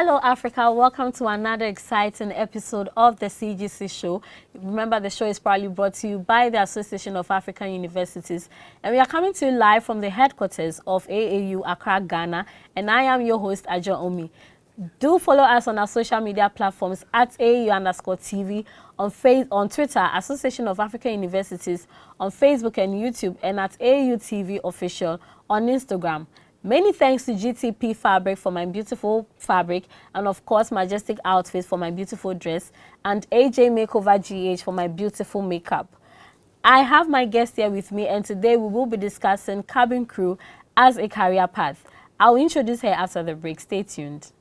Hello Africa, welcome to another exciting episode of the CGC show. Remember, the show is proudly brought to you by the Association of African Universities, and we are coming to you live from the headquarters of AAU Accra, Ghana, and I am your host, Ajo Omi. Do follow us on our social media platforms at AAU_TV, on Twitter, Association of African Universities, on Facebook and YouTube, and at AAU TV Official on Instagram. Many thanks to GTP Fabric for my beautiful fabric, and of course Majestic Outfits for my beautiful dress, and AJ Makeover GH for my beautiful makeup. I have my guest here with me, and today we will be discussing cabin crew as a career path. I'll introduce her after the break. Stay tuned.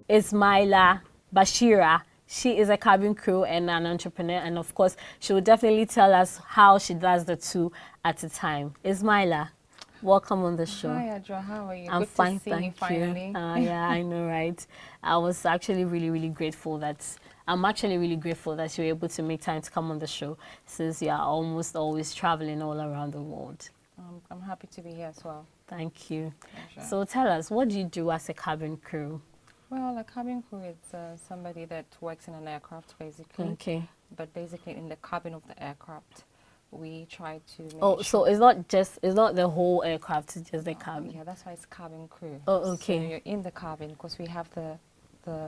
Ismaila Bashira. She is a cabin crew and an entrepreneur, and of course she will definitely tell us how she does the two at a time. Ismaila, welcome on the show. Hi Adra, how are you? I'm Good fine, to see thank you finally. Yeah, I know, right? I was actually really grateful that you were able to make time to come on the show, since you are almost always traveling all around the world. I'm happy to be here as well. Thank you. Pleasure. So tell us, what do you do as a cabin crew? Well, a cabin crew is somebody that works in an aircraft, basically. Okay. But basically, in the cabin of the aircraft, we try to make Oh, so it's not the whole aircraft, it's just the cabin. Yeah, that's why it's cabin crew. Oh, okay. So you're in the cabin because we have the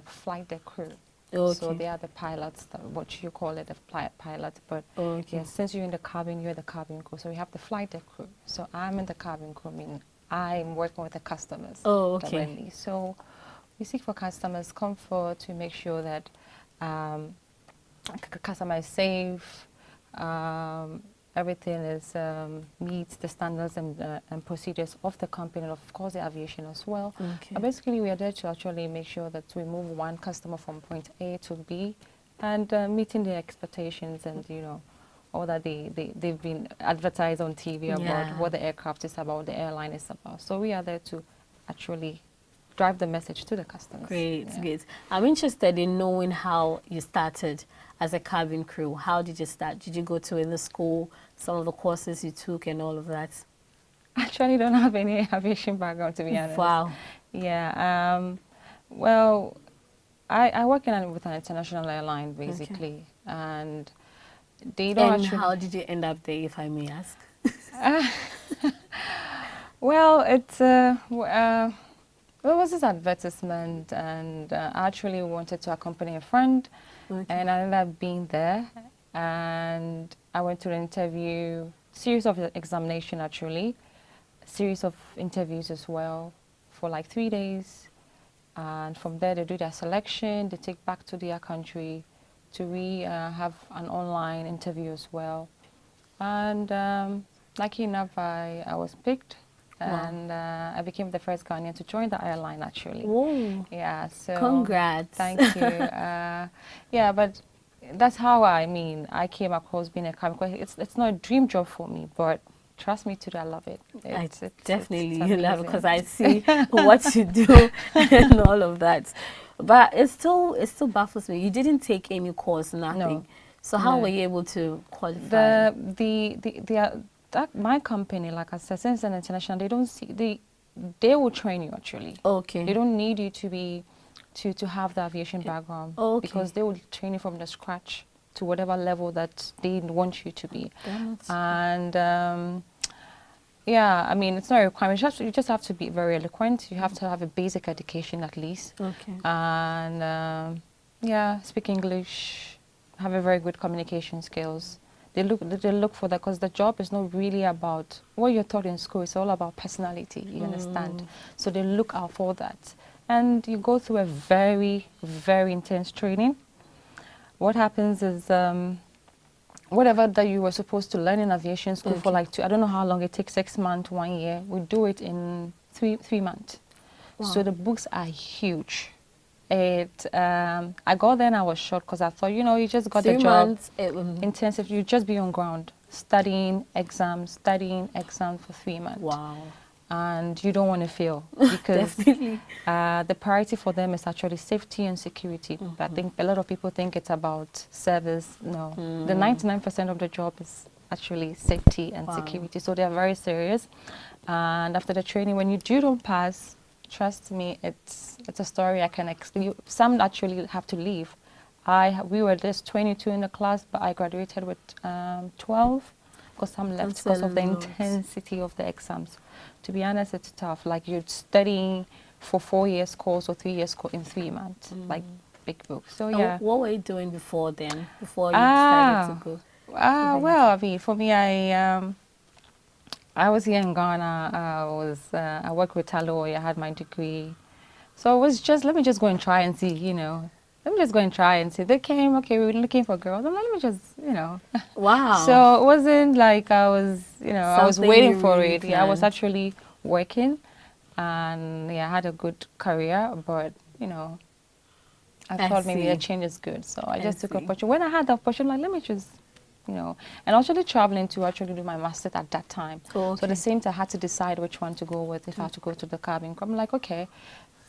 flight deck crew. Okay. So they are the pilots, what you call it, the pilot. But Okay. yeah, since you're in the cabin, you're the cabin crew. So we have the flight deck crew. So I'm in the cabin crew, meaning I'm working with the customers. Oh, okay. Directly. So we seek for customers' comfort to make sure that customer is safe, everything is meets the standards and procedures of the company, and of course the aviation as well. Okay. Basically, we are there to actually make sure that we move one customer from point A to B, and meeting their expectations, and all that they've been advertised on TV about what the aircraft is about, the airline is about. So we are there to actually drive the message to the customers. Great, great. I'm interested in knowing how you started as a cabin crew. How did you start? Did you go to the school, some of the courses you took and all of that? Actually, don't have any aviation background, to be honest. Wow. Yeah. Well, I work with an international airline, basically. Okay. And they don't And actually... how did you end up there, if I may ask? Well, it was this advertisement, and I actually wanted to accompany a friend, and I ended up being there, and I went to an interview, series of examination actually, series of interviews as well, for like 3 days, and from there they do their selection, they take back to their country to have an online interview as well, and lucky enough I was picked. And I became the first Ghanaian to join the airline, actually. Whoa. Yeah, so... Congrats. Thank you. Yeah, but that's how I came across being a cabin crew. It's not a dream job for me, but trust me, I love it. It's definitely you love it, because I see what you do and all of that. But it still baffles me. You didn't take any course, nothing. No. So how were you able to qualify? My company, like I said, since an international, they will train you actually. Okay. They don't need you to have the aviation background. Okay. Because they will train you from the scratch to whatever level that they want you to be. And yeah, it's not a requirement. You just have to be very eloquent. You have to have a basic education at least. Okay. And yeah, speak English, have a very good communication skills. They look for that, because the job is not really about what you're taught in school. It's all about personality, you understand? So they look out for that. And you go through a very intense training. What happens is whatever that you were supposed to learn in aviation school for like I don't know how long it takes, 6 months, 1 year. We do it in three months. Wow. So the books are huge. I got there and I was shocked, because I thought, you just got the job. 3 months, intensive. You just be on ground, studying exams for 3 months. Wow. and you don't want to fail, because the priority for them is actually safety and security. I think a lot of people think it's about service. No, the 99% of the job is actually safety and security. So they're very serious. And after the training, when you don't pass, trust me, it's a story I can explain. Some actually have to leave. We were just 22 in the class, but I graduated with 12, because some left because of the intensity of the exams. To be honest, it's tough. Like, you're studying for 4 years course or 3 years course in 3 months, like big books. So yeah. What were you doing before then? Before you decided to go? Well, I mean, for me, I was here in Ghana. I worked with Taloy. I had my degree. So it was just, let me just go and try and see, you know. Let me just go and try and see. They came, okay, we were looking for girls. I'm like, let me just, you know. Wow. So it wasn't like I was, you know, I was waiting for it. Planned. Yeah, I was actually working, and yeah, I had a good career, but, you know, I thought maybe a change is good. So I just took an opportunity. When I had the opportunity, like, let me just, you know, and actually traveling to actually do my master's at that time. So at the same time, I had to decide which one to go with, if I had to go to the cabin. I'm like, okay.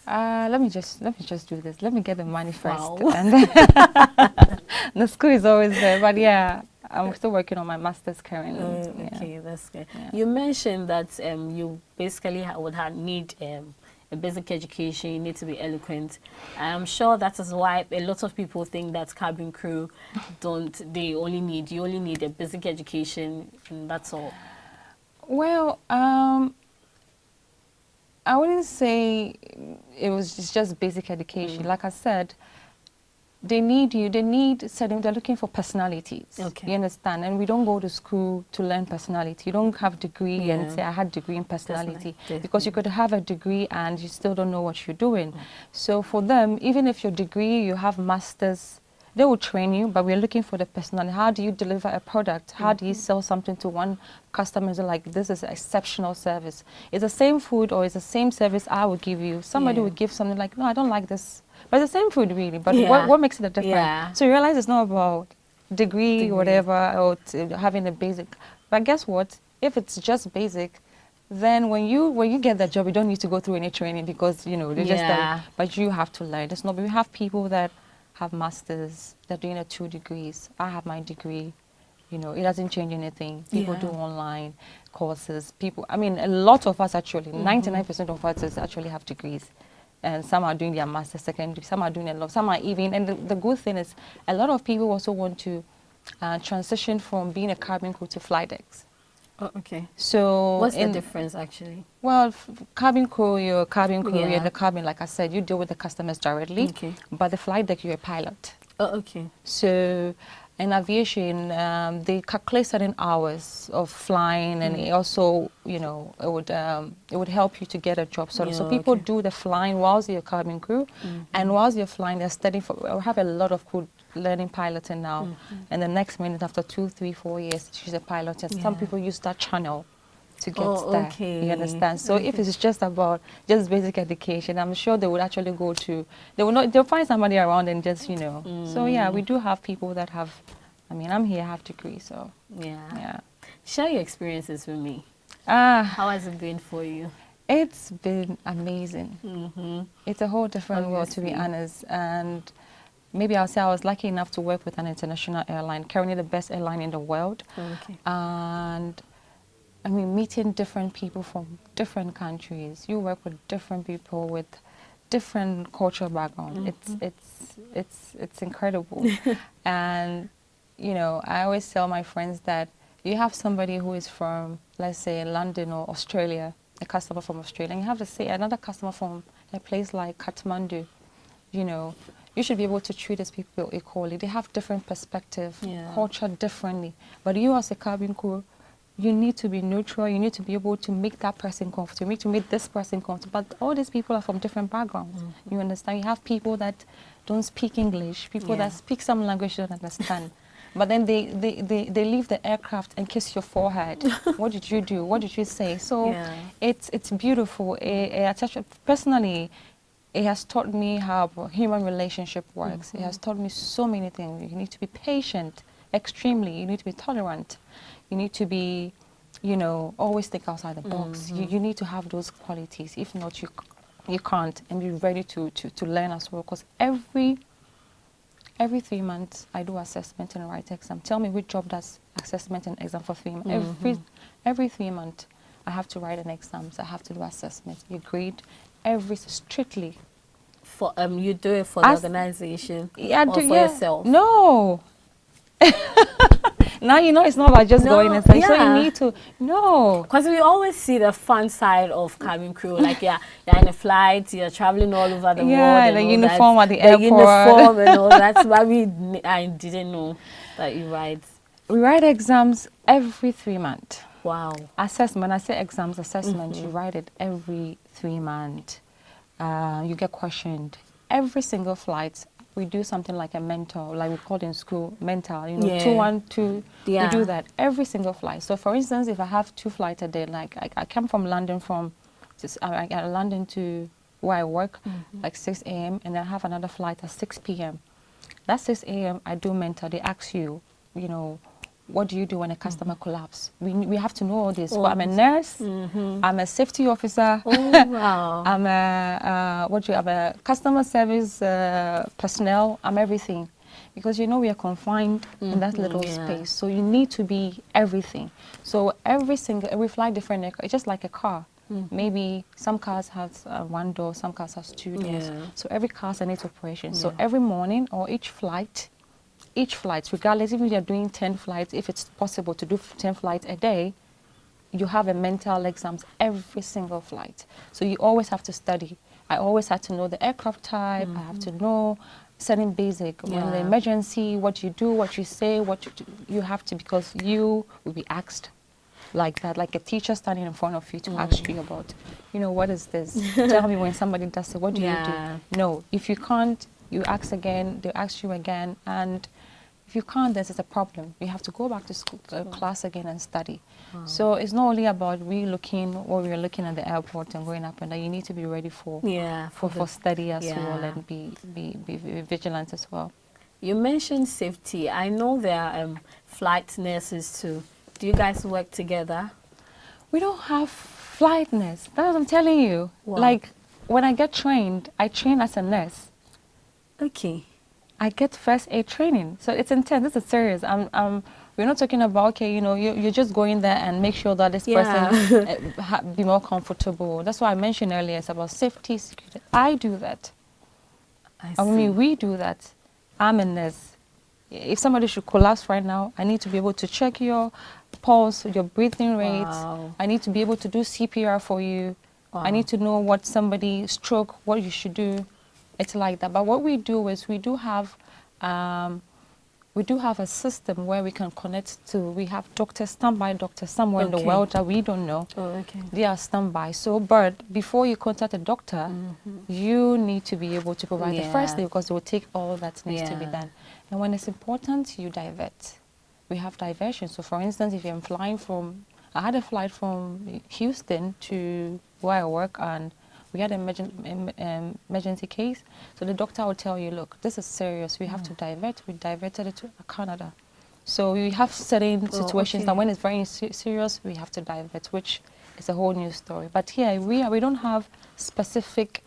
Let me just do this. Let me get the money first. Wow. And then the school is always there. But yeah, I'm still working on my master's currently. Okay, that's good. Yeah. You mentioned that you basically would need a basic education. You need to be eloquent. I'm sure that is why a lot of people think that cabin crew you only need a basic education, and that's all. Well, I wouldn't say it's just basic education. Like I said, they need you. They're looking for personalities. Okay. You understand? And we don't go to school to learn personality. You don't have degree and say, I had degree in personality. Definitely. Because you could have a degree and you still don't know what you're doing. So for them, even if your degree, you have masters, they will train you, but we're looking for the personality. How do you deliver a product? How do you sell something to one customer? Like, this is exceptional service. It's the same food or it's the same service I would give you. Somebody would give something like, no, I don't like this. But it's the same food, really. But what makes it a difference? Yeah. So you realize it's not about degree. Whatever, or having a basic. But guess what? If it's just basic, then when you get that job, you don't need to go through any training, because, you know, they just but you have to learn. It's not. We have people that have masters, they're doing 2 degrees. I have my degree. You know, it doesn't change anything. People do online courses. I mean, a lot of us actually, 99% of us actually have degrees. And some are doing their master's, secondary, some are doing a lot, some are even, and the good thing is, a lot of people also want to transition from being a cabin crew to flight decks. Oh, okay. So what's the difference actually? Well, cabin crew, you're a cabin crew, you're in the cabin, like I said, you deal with the customers directly. Okay. But the flight deck, you're a pilot. Oh, okay. So in aviation, they calculate certain hours of flying, and it also, you know, it would help you to get a job. So people do the flying whilst you're a cabin crew, and whilst you're flying, they're studying for. We have a lot of crew learning piloting now, and the next minute, after 2, 3, 4 years, she's a pilot. And some people use that channel to get there. Okay. You understand? So if it's just about just basic education, I'm sure they would actually go to. They'll find somebody around and just, you know. So yeah, we do have people that have. I mean, I'm here, I have degree, so yeah. Share your experiences with me. How has it been for you? It's been amazing. It's a whole different world, to be honest. And maybe I'll say I was lucky enough to work with an international airline, currently the best airline in the world. Okay. And I mean, meeting different people from different countries. You work with different people with different cultural background. It's incredible. And you know, I always tell my friends that you have somebody who is from, let's say, London or Australia, a customer from Australia, and you have to say another customer from a place like Kathmandu. You know, you should be able to treat these people equally. They have different perspective, culture differently. But you as a cabin crew, you need to be neutral. You need to be able to make that person comfortable. You need to make this person comfortable. But all these people are from different backgrounds. You understand? You have people that don't speak English, people that speak some language you don't understand. But then they leave the aircraft and kiss your forehead. What did you do? What did you say? So it's beautiful. Personally, it has taught me how human relationship works. It has taught me so many things. You need to be patient, extremely. You need to be tolerant. You need to be you know, always think outside the box. You need to have those qualities. If not, you can't, and be ready to learn as well. Because every 3 months, I do assessment and write exam. Tell me which job does assessment and exam for 3 months. Every 3 months, I have to write an exam. So I have to do assessment. You grade strictly. For you do it for the organization, yeah, or for yourself? No. Now you know it's not about just going and saying, so you need to, because we always see the fun side of cabin crew, like you're in a flight, you're traveling all over the world, and the all uniform that, at the airport, uniform and all that. But I didn't know that you write. We write exams every 3 months. Wow. Assessment. When I say exams, assessment, you write it every 3 months. You get questioned every single flight. We do something like a mentor, like we call it in school, mentor, you know, 2 1 2. We do that every single flight. So for instance, if I have 2 flights a day, like I come from London London to where I work, like 6 a.m. and then I have another flight at 6 p.m. That 6 a.m. I do mentor. They ask you, you know, what do you do when a customer collapses? We have to know all this. But I'm a nurse. I'm a safety officer. Oh, wow. I'm a customer service personnel. I'm everything, because you know we are confined in that little space. So you need to be everything. So every flight different. It's just like a car. Maybe some cars have 1 door, some cars have 2 doors. So every car has its operation. So every morning or each flight, regardless, even if you're doing 10 flights, if it's possible to do 10 flights a day, you have a mental exams every single flight. So you always have to study. I always had to know the aircraft type. I have to know certain basic. When the emergency, what you do, what you say, you have to, because you will be asked like that, like a teacher standing in front of you to ask you about, you know, what is this? Tell me when somebody does it, what do you do? No, if you can't, you ask again, they ask you again, and if you can't, there's a problem. You have to go back to school, class again and study. So it's not only about re-looking what we're looking at the airport and going up and down. You need to be ready for study as well, and be vigilant as well. You mentioned safety. I know there are flight nurses too. Do you guys work together? We don't have flight nurse. That's what I'm telling you. Wow. Like when I get trained, I train as a nurse. Okay. I get first aid training, so it's intense. This is serious. We're not talking about, okay, you know, you're just going there and make sure that this person be more comfortable. That's why I mentioned earlier. It's about safety, security. I do that. I mean, we do that. I'm a nurse. If somebody should collapse right now, I need to be able to check your pulse, your breathing rate. Wow. I need to be able to do CPR for you. Wow. I need to know what somebody stroke, what you should do. It's like that. But what we do is we do have a system where we can connect to. We have doctors, standby doctors somewhere in the world that we don't know. Oh, okay. They are standby. So, but before you contact a doctor, you need to be able to provide the first aid, because they will take all that needs to be done. And when it's important, you divert. We have diversion. So, for instance, if I'm flying from, I had a flight from Houston to where I work, and we had an emergency case. So the doctor will tell you, look, this is serious. We have to divert. We diverted it to Canada. So we have certain situations that when it's very serious, we have to divert, which is a whole new story. But here, we don't have specific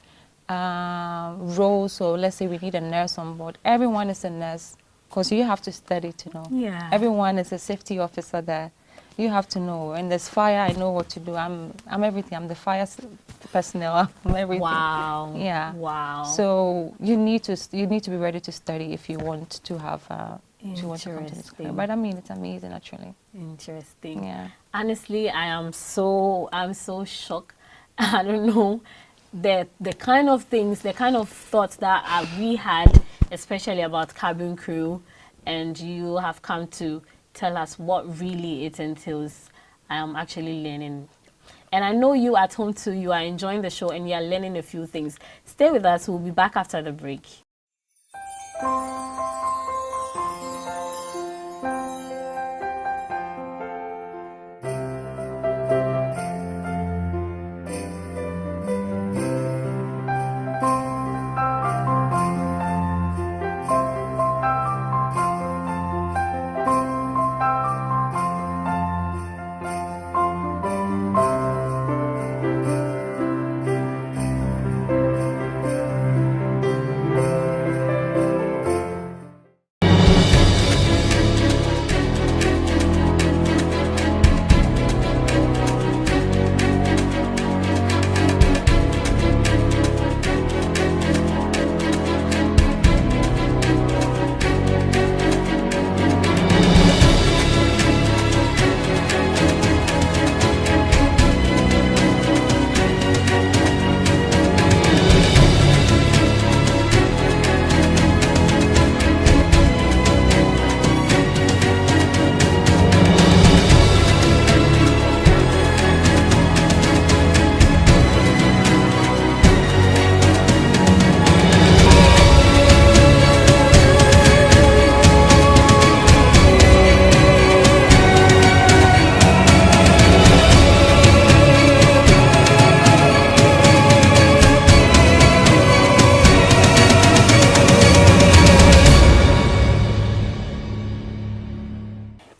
roles. So let's say we need a nurse on board. Everyone is a nurse, because you have to study to know. Yeah. Everyone is a safety officer there. You have to know. When there's fire, I know what to do. I'm everything. I'm the fire personnel. I'm everything. Wow. Yeah. Wow. So you need to be ready to study if you want to have to want to come to this career. But I mean, it's amazing actually. Interesting. Yeah. Honestly, I'm so shocked. I don't know the kind of things, the kind of thoughts that we had, especially about cabin crew, and you have come to tell us what really it entails. I am actually learning. And I know you at home too, you are enjoying the show and you are learning a few things. Stay with us, we'll be back after the break.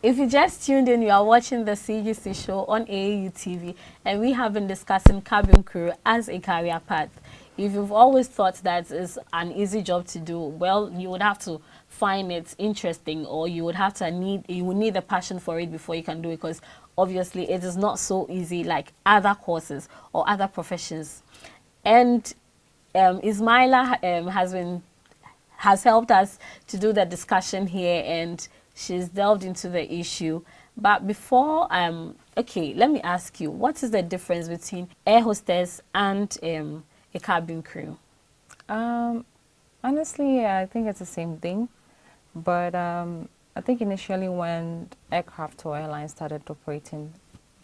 If you just tuned in, you are watching the CGC show on AAU TV, and we have been discussing cabin crew as a career path. If you've always thought that is an easy job to do, well, you would have to find it interesting, or you would need the passion for it before you can do it, because obviously it is not so easy like other courses or other professions. And Ismaila has helped us to do the discussion here, and she's delved into the issue. But before, okay, let me ask you, what is the difference between air hostess and a cabin crew? Honestly, I think it's the same thing. But I think initially when aircraft or airlines started operating,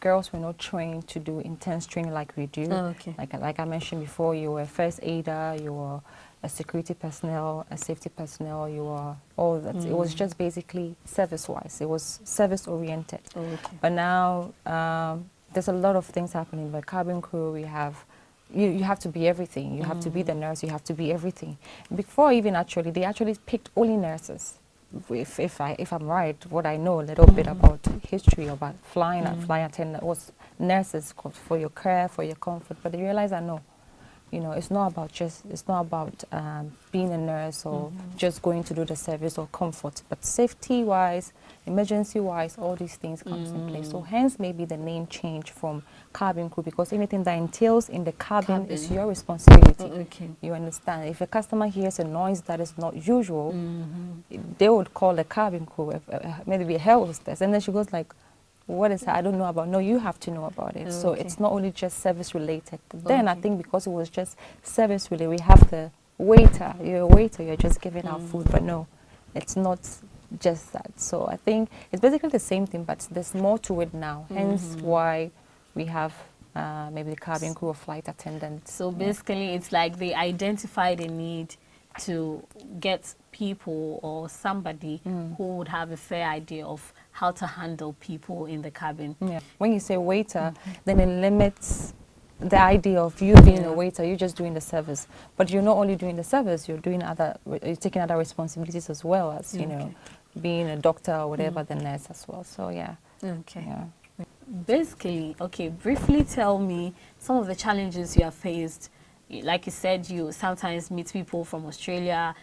girls were not trained to do intense training like we do. Oh, okay. Like I mentioned before, you were a first aider, you were a security personnel, a safety personnel, you were all that. It was just basically service-wise. It was service-oriented. Oh, okay. But now there's a lot of things happening. But cabin crew, we have you have to be everything. You have to be the nurse. You have to be everything. Before even they actually picked only nurses. If I'm right, what I know a little bit about history about flying flight attendant was nurses for your care, for your comfort. But they realized that no, it's not about being a nurse or just going to do the service or comfort, but safety-wise, emergency-wise, all these things comes in place. So hence maybe the name change from cabin crew, because anything that entails in the cabin is your responsibility. Okay. You understand? If a customer hears a noise that is not usual, they would call the cabin crew, maybe a air hostess, and then she goes like, what is that? I don't know about. No, you have to know about it. Okay. So it's not only just service related. But then I think because it was just service related, we have the waiter. You're a waiter. You're just giving out food. But no, it's not just that. So I think it's basically the same thing, but there's more to it now. Hence why we have maybe the cabin crew or flight attendants. So basically, it's like they identified a need to get people or somebody who would have a fair idea of how to handle people in the cabin. Yeah. When you say waiter, then it limits the idea of you being a waiter. You're just doing the service, but you're not only doing the service. You're taking other responsibilities as well as being a doctor or whatever, the nurse as well. So yeah. Okay. Yeah. Basically, okay. Briefly tell me some of the challenges you have faced. Like you said, you sometimes meet people from Australia,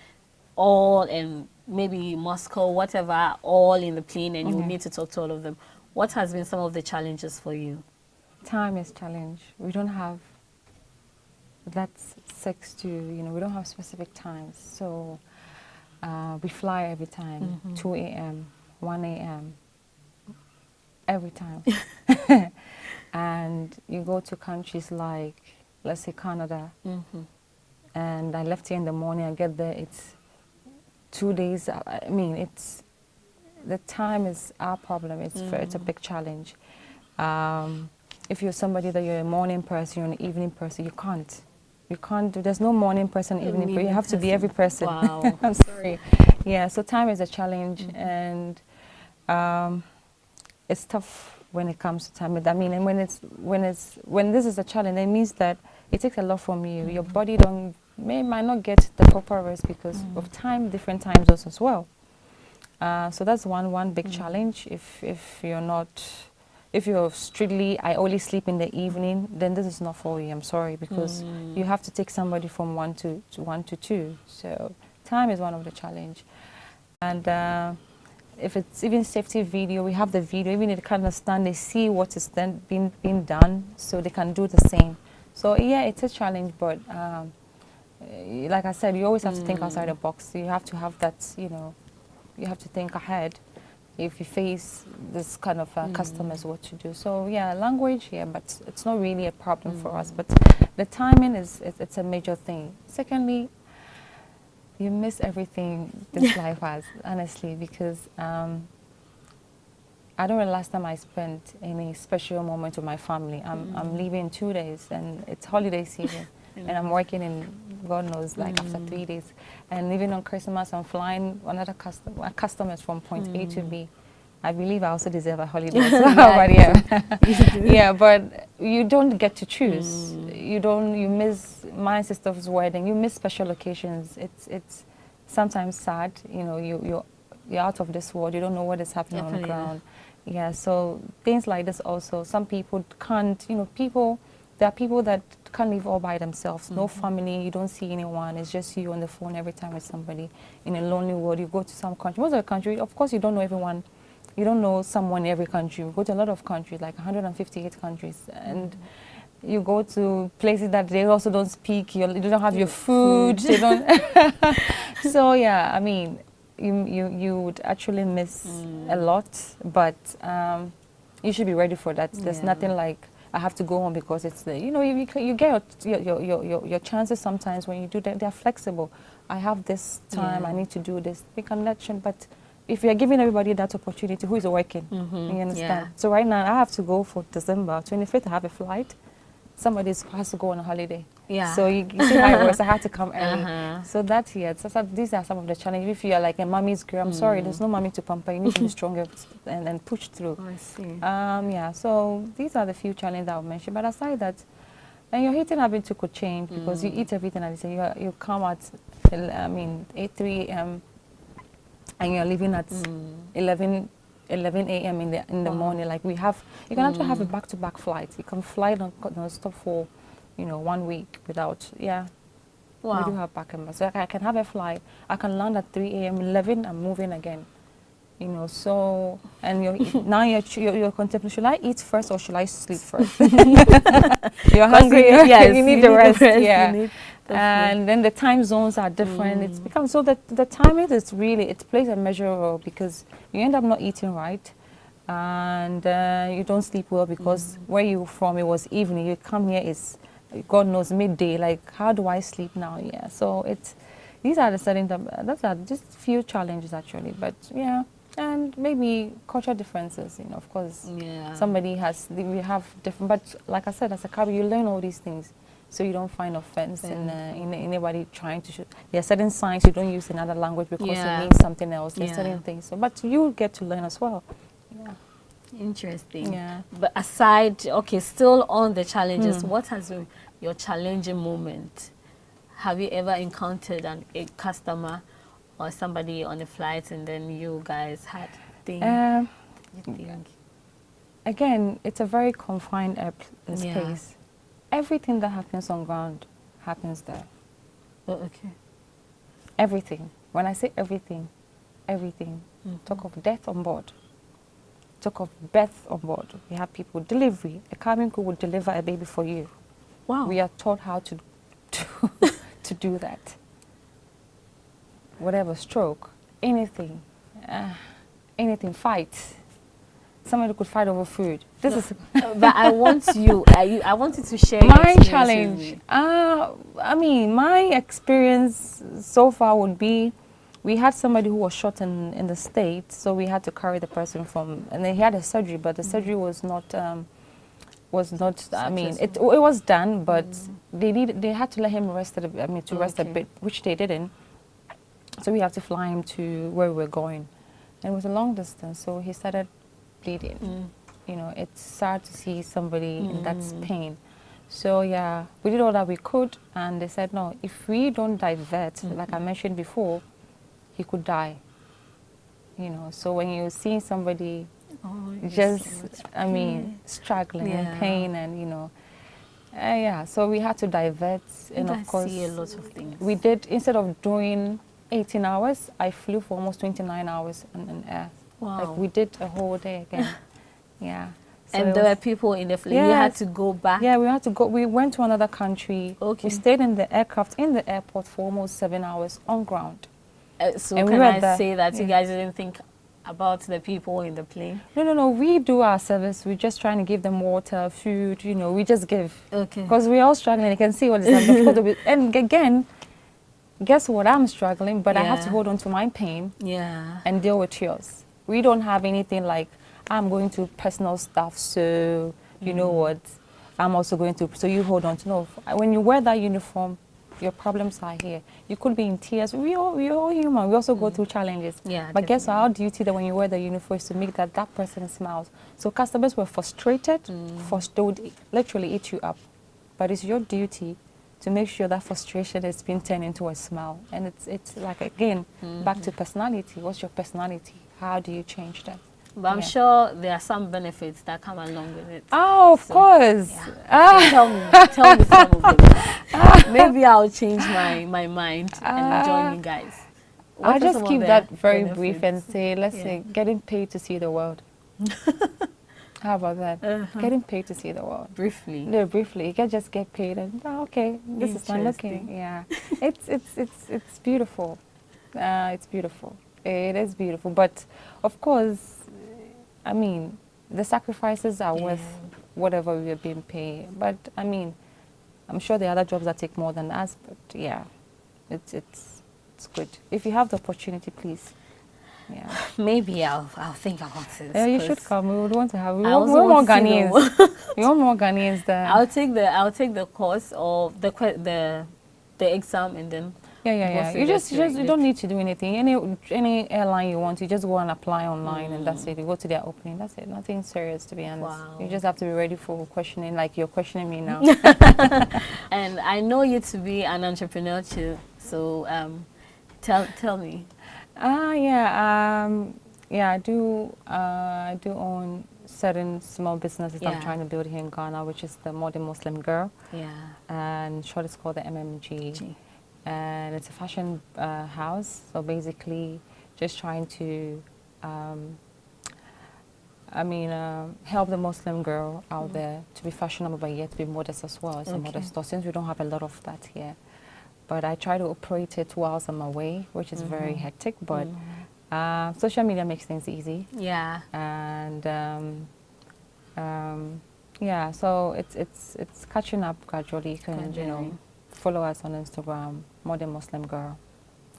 all and maybe Moscow, whatever, all in the plane, and you need to talk to all of them. What has been some of the challenges for you? Time is challenge. We don't have that we don't have specific times. So we fly every time, 2 a.m., 1 a.m., every time. And you go to countries like, let's say, Canada, and I left here in the morning, I get there, it's 2 days. I mean, the time is our problem. It's a big challenge. If you're somebody that you're a morning person, you're an evening person, you can't do, there's no morning person, evening person. You have to be every person. Wow. I'm sorry. Yeah, so time is a challenge, and it's tough when it comes to time. I mean, and when this is a challenge, it means that it takes a lot from you. Your body might not get the proper rest because of different time zones as well. So that's one big challenge. If you're strictly, I only sleep in the evening, then this is not for you. I'm sorry, because you have to take somebody from 1 to 2. So time is one of the challenge. And if it's even safety video, we have the video. Even if they can't understand, they see what is then being done, so they can do the same. So yeah, it's a challenge, but like I said, you always have to think outside the box. You have to have that, you have to think ahead if you face this kind of customers, what to do. So yeah, language, yeah, but it's not really a problem for us. But the timing it's a major thing. Secondly, you miss everything this life has, honestly, because I don't know the last time I spent any special moment with my family. I'm leaving in 2 days, and it's holiday season, and I'm working in, God knows, like after 3 days. And even on Christmas, I'm flying another customers from point A to B. I believe I also deserve a holiday as well. But yeah, yeah, but you don't get to choose. You miss my sister's wedding. You miss special occasions. It's sometimes sad. you're out of this world. You don't know what is happening on the ground. Yeah, so things like this also. Some people can't, you know, there are people that can't live all by themselves. No family, you don't see anyone. It's just you on the phone every time with somebody in a lonely world. You go to some country. Most of the country, of course, you don't know everyone. You don't know someone in every country. You go to a lot of countries, like 158 countries, and you go to places that they also don't speak. You don't have your food. They don't. So yeah, I mean, you would actually miss a lot, but you should be ready for that. There's nothing like I have to go home because it's the, you know, you get your chances sometimes when you do that. They're flexible. I have this time. I need to do this. We can let you, but if you're giving everybody that opportunity, who is working? You understand? So right now, I have to go for December 25th. I have a flight. Somebody has to go on a holiday. Yeah. So you see how it works. I had to come early. So that's it. So these are some of the challenges. If you're like a mommy's girl, I'm sorry, there's no mommy to pamper. You need to be stronger and push through. I see. Yeah. So these are the few challenges I'll mention. But aside that, and your eating habits could change because you eat everything and you come at 3 a.m. and you're leaving at 11 a.m. in the morning. Like you can actually have a back-to-back flight. You can fly non-stop for, 1 week without, We do have back and so I can have a flight. I can land at 3 a.m. 11. I'm moving again. So and now you're contemplating: should I eat first or should I sleep first? You're hungry. You need the rest. And then the time zones are different. It's become so that the timing is really, it plays a major role because you end up not eating right, and you don't sleep well because where you're from, it was evening. You come here, it's God knows midday. Like, how do I sleep now? Yeah, so these are the certain, those are just few challenges actually, but yeah. And maybe cultural differences, of course. We have different, but like I said, as a Caribbean, you learn all these things. So you don't find offense in anybody trying to shoot. There are certain signs you don't use in another language because it means something else. There's certain things. So, but you get to learn as well. Yeah. Interesting. Yeah. But aside, still on the challenges, what has been your challenging moment? Have you ever encountered a customer or somebody on a flight and then you guys had things? Again, it's a very confined space. Everything that happens on ground happens there. Oh, okay. Everything. When I say everything, everything. Talk of death on board. Talk of birth on board. We have people delivery. A cabin crew will deliver a baby for you. Wow. We are taught how to do that. Whatever, stroke, anything, fight. Somebody could fight over food. This is. But I want you to share my challenge. My experience so far would be, we had somebody who was shot in the States, so we had to carry the person from, and they had a surgery, but the surgery was not. It was done, but they had to let him rest rest a bit, which they didn't. So we have to fly him to where we were going, and it was a long distance. So he started bleeding. It's sad to see somebody in that pain. So yeah, we did all that we could, and they said no. If we don't divert, like I mentioned before, he could die. So when you see somebody struggling in pain, and so we had to divert, and of course see a lot of things. We did. Instead of doing 18 hours, I flew for almost 29 hours in air. Wow. Like we did a whole day again. Yeah. So and there were people in the flight. You had to go back. Yeah, we had to go. We went to another country. Okay. We stayed in the aircraft in the airport for almost 7 hours on ground. So and can I say that you guys didn't think about the people in the plane? No. We do our service. We're just trying to give them water, food. We just give. Okay. Because we're all struggling. You can see what is happening. And again, guess what? I'm struggling, but I have to hold on to my pain. Yeah. And deal with yours. We don't have anything like, I'm going to personal stuff, so you know what, I'm also going to, so you hold on to. No, when you wear that uniform, your problems are here. You could be in tears. We're all human. We also go through challenges. Yeah, but guess what? Our duty that when you wear the uniform is to make that person smiles. So customers were frustrated, they would literally eat you up. But it's your duty to make sure that frustration is being turned into a smile. And it's like, again, back to personality. What's your personality? How do you change that? But I'm sure there are some benefits that come along with it. Oh, of course. Yeah. So tell me some of them. Maybe I'll change my mind and join you guys. I'll just keep that very benefits? brief and say, let's say, getting paid to see the world. How about that? Getting paid to see the world. Briefly. No, briefly. You can just get paid and, okay, this is fun looking. Yeah. It's beautiful. It's beautiful. It is beautiful. But, of course, I mean, the sacrifices are worth whatever we are being paid. But, I mean, I'm sure there are other jobs that take more than us. But, yeah, it's good. If you have the opportunity, please. Yeah. Maybe I'll think about it. Yeah, you should come. We would want to have. We want more Ghanaians. We want more Ghanaians there. I'll take the course or the exam and then. Yeah. You you don't need to do anything. Any airline you want, you just go and apply online and that's it. You go to their opening. That's it. Nothing serious, to be honest. Wow. You just have to be ready for questioning, like you're questioning me now. And I know you to be an entrepreneur too. So tell me. I do own certain small businesses I'm trying to build here in Ghana, which is the Modern Muslim Girl. Yeah. And short is called the MMG. And it's a fashion house. So basically, just trying to, help the Muslim girl out there to be fashionable, but yet to be modest as well. It's a modest store, since we don't have a lot of that here. But I try to operate it whilst I'm away, which is very hectic. But social media makes things easy. Yeah. And so it's catching up gradually. You can follow us on Instagram, Modern Muslim Girl,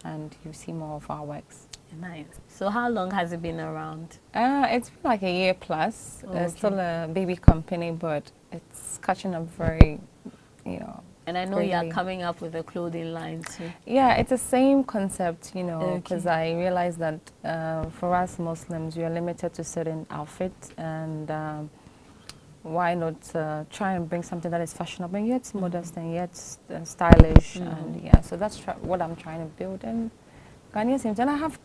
and you see more of our works. Nice. So how long has it been around? It's been like a year plus. It's still a baby company, but it's catching up very, And I know you are coming up with a clothing line too. Yeah, it's the same concept, because I realized that for us Muslims, we are limited to certain outfits, and why not try and bring something that is fashionable and yet modest and yet stylish. And so that's what I'm trying to build. And Ghanaians, and I have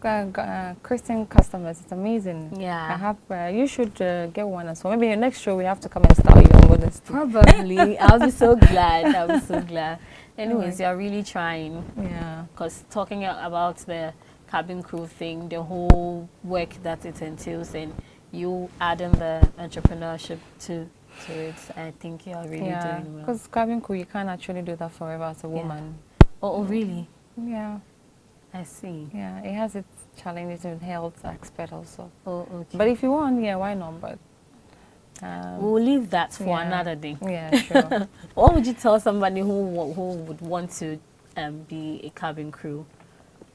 Christian customers. It's amazing. Yeah. I have. You should get one as well. Maybe your next show we have to come and style you on modest. Probably. I'll be so glad. I'll be so glad. Anyways, you're really trying. Yeah. Because talking about the cabin crew thing, the whole work that it entails, and you adding the entrepreneurship to it, I think you're really doing well. Because cabin crew, you can't actually do that forever as a woman. Oh, really? Yeah. I see. Yeah, it has its challenges in health aspect also. Oh, okay. But if you want, why not? But we'll leave that for another day. Yeah, sure. What would you tell somebody who would want to be a cabin crew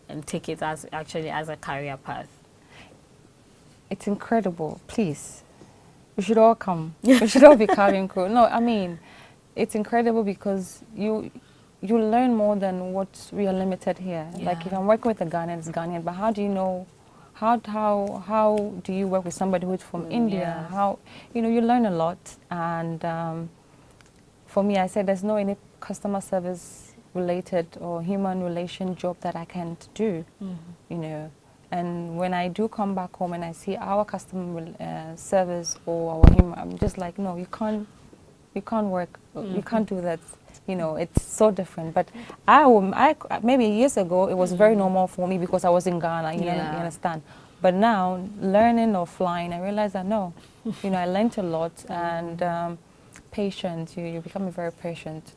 and take it as a career path? It's incredible. Please, we should all come. We should all be cabin crew. No, I mean, it's incredible because you learn more than what we are limited here. Yeah. Like if I'm working with a Ghanaian, it's Ghanaian, but how do you know? How do you work with somebody who's from India? Yes. How you learn a lot. And for me, I said there's no any customer service related or human relation job that I can't do. And when I do come back home and I see our customer service or our human, I'm just like, no, you can't work, you can't do that. It's so different. But I maybe years ago, it was very normal for me because I was in Ghana, you understand. But now, learning or flying, I realized that no, I learned a lot, and patient, you become very patient.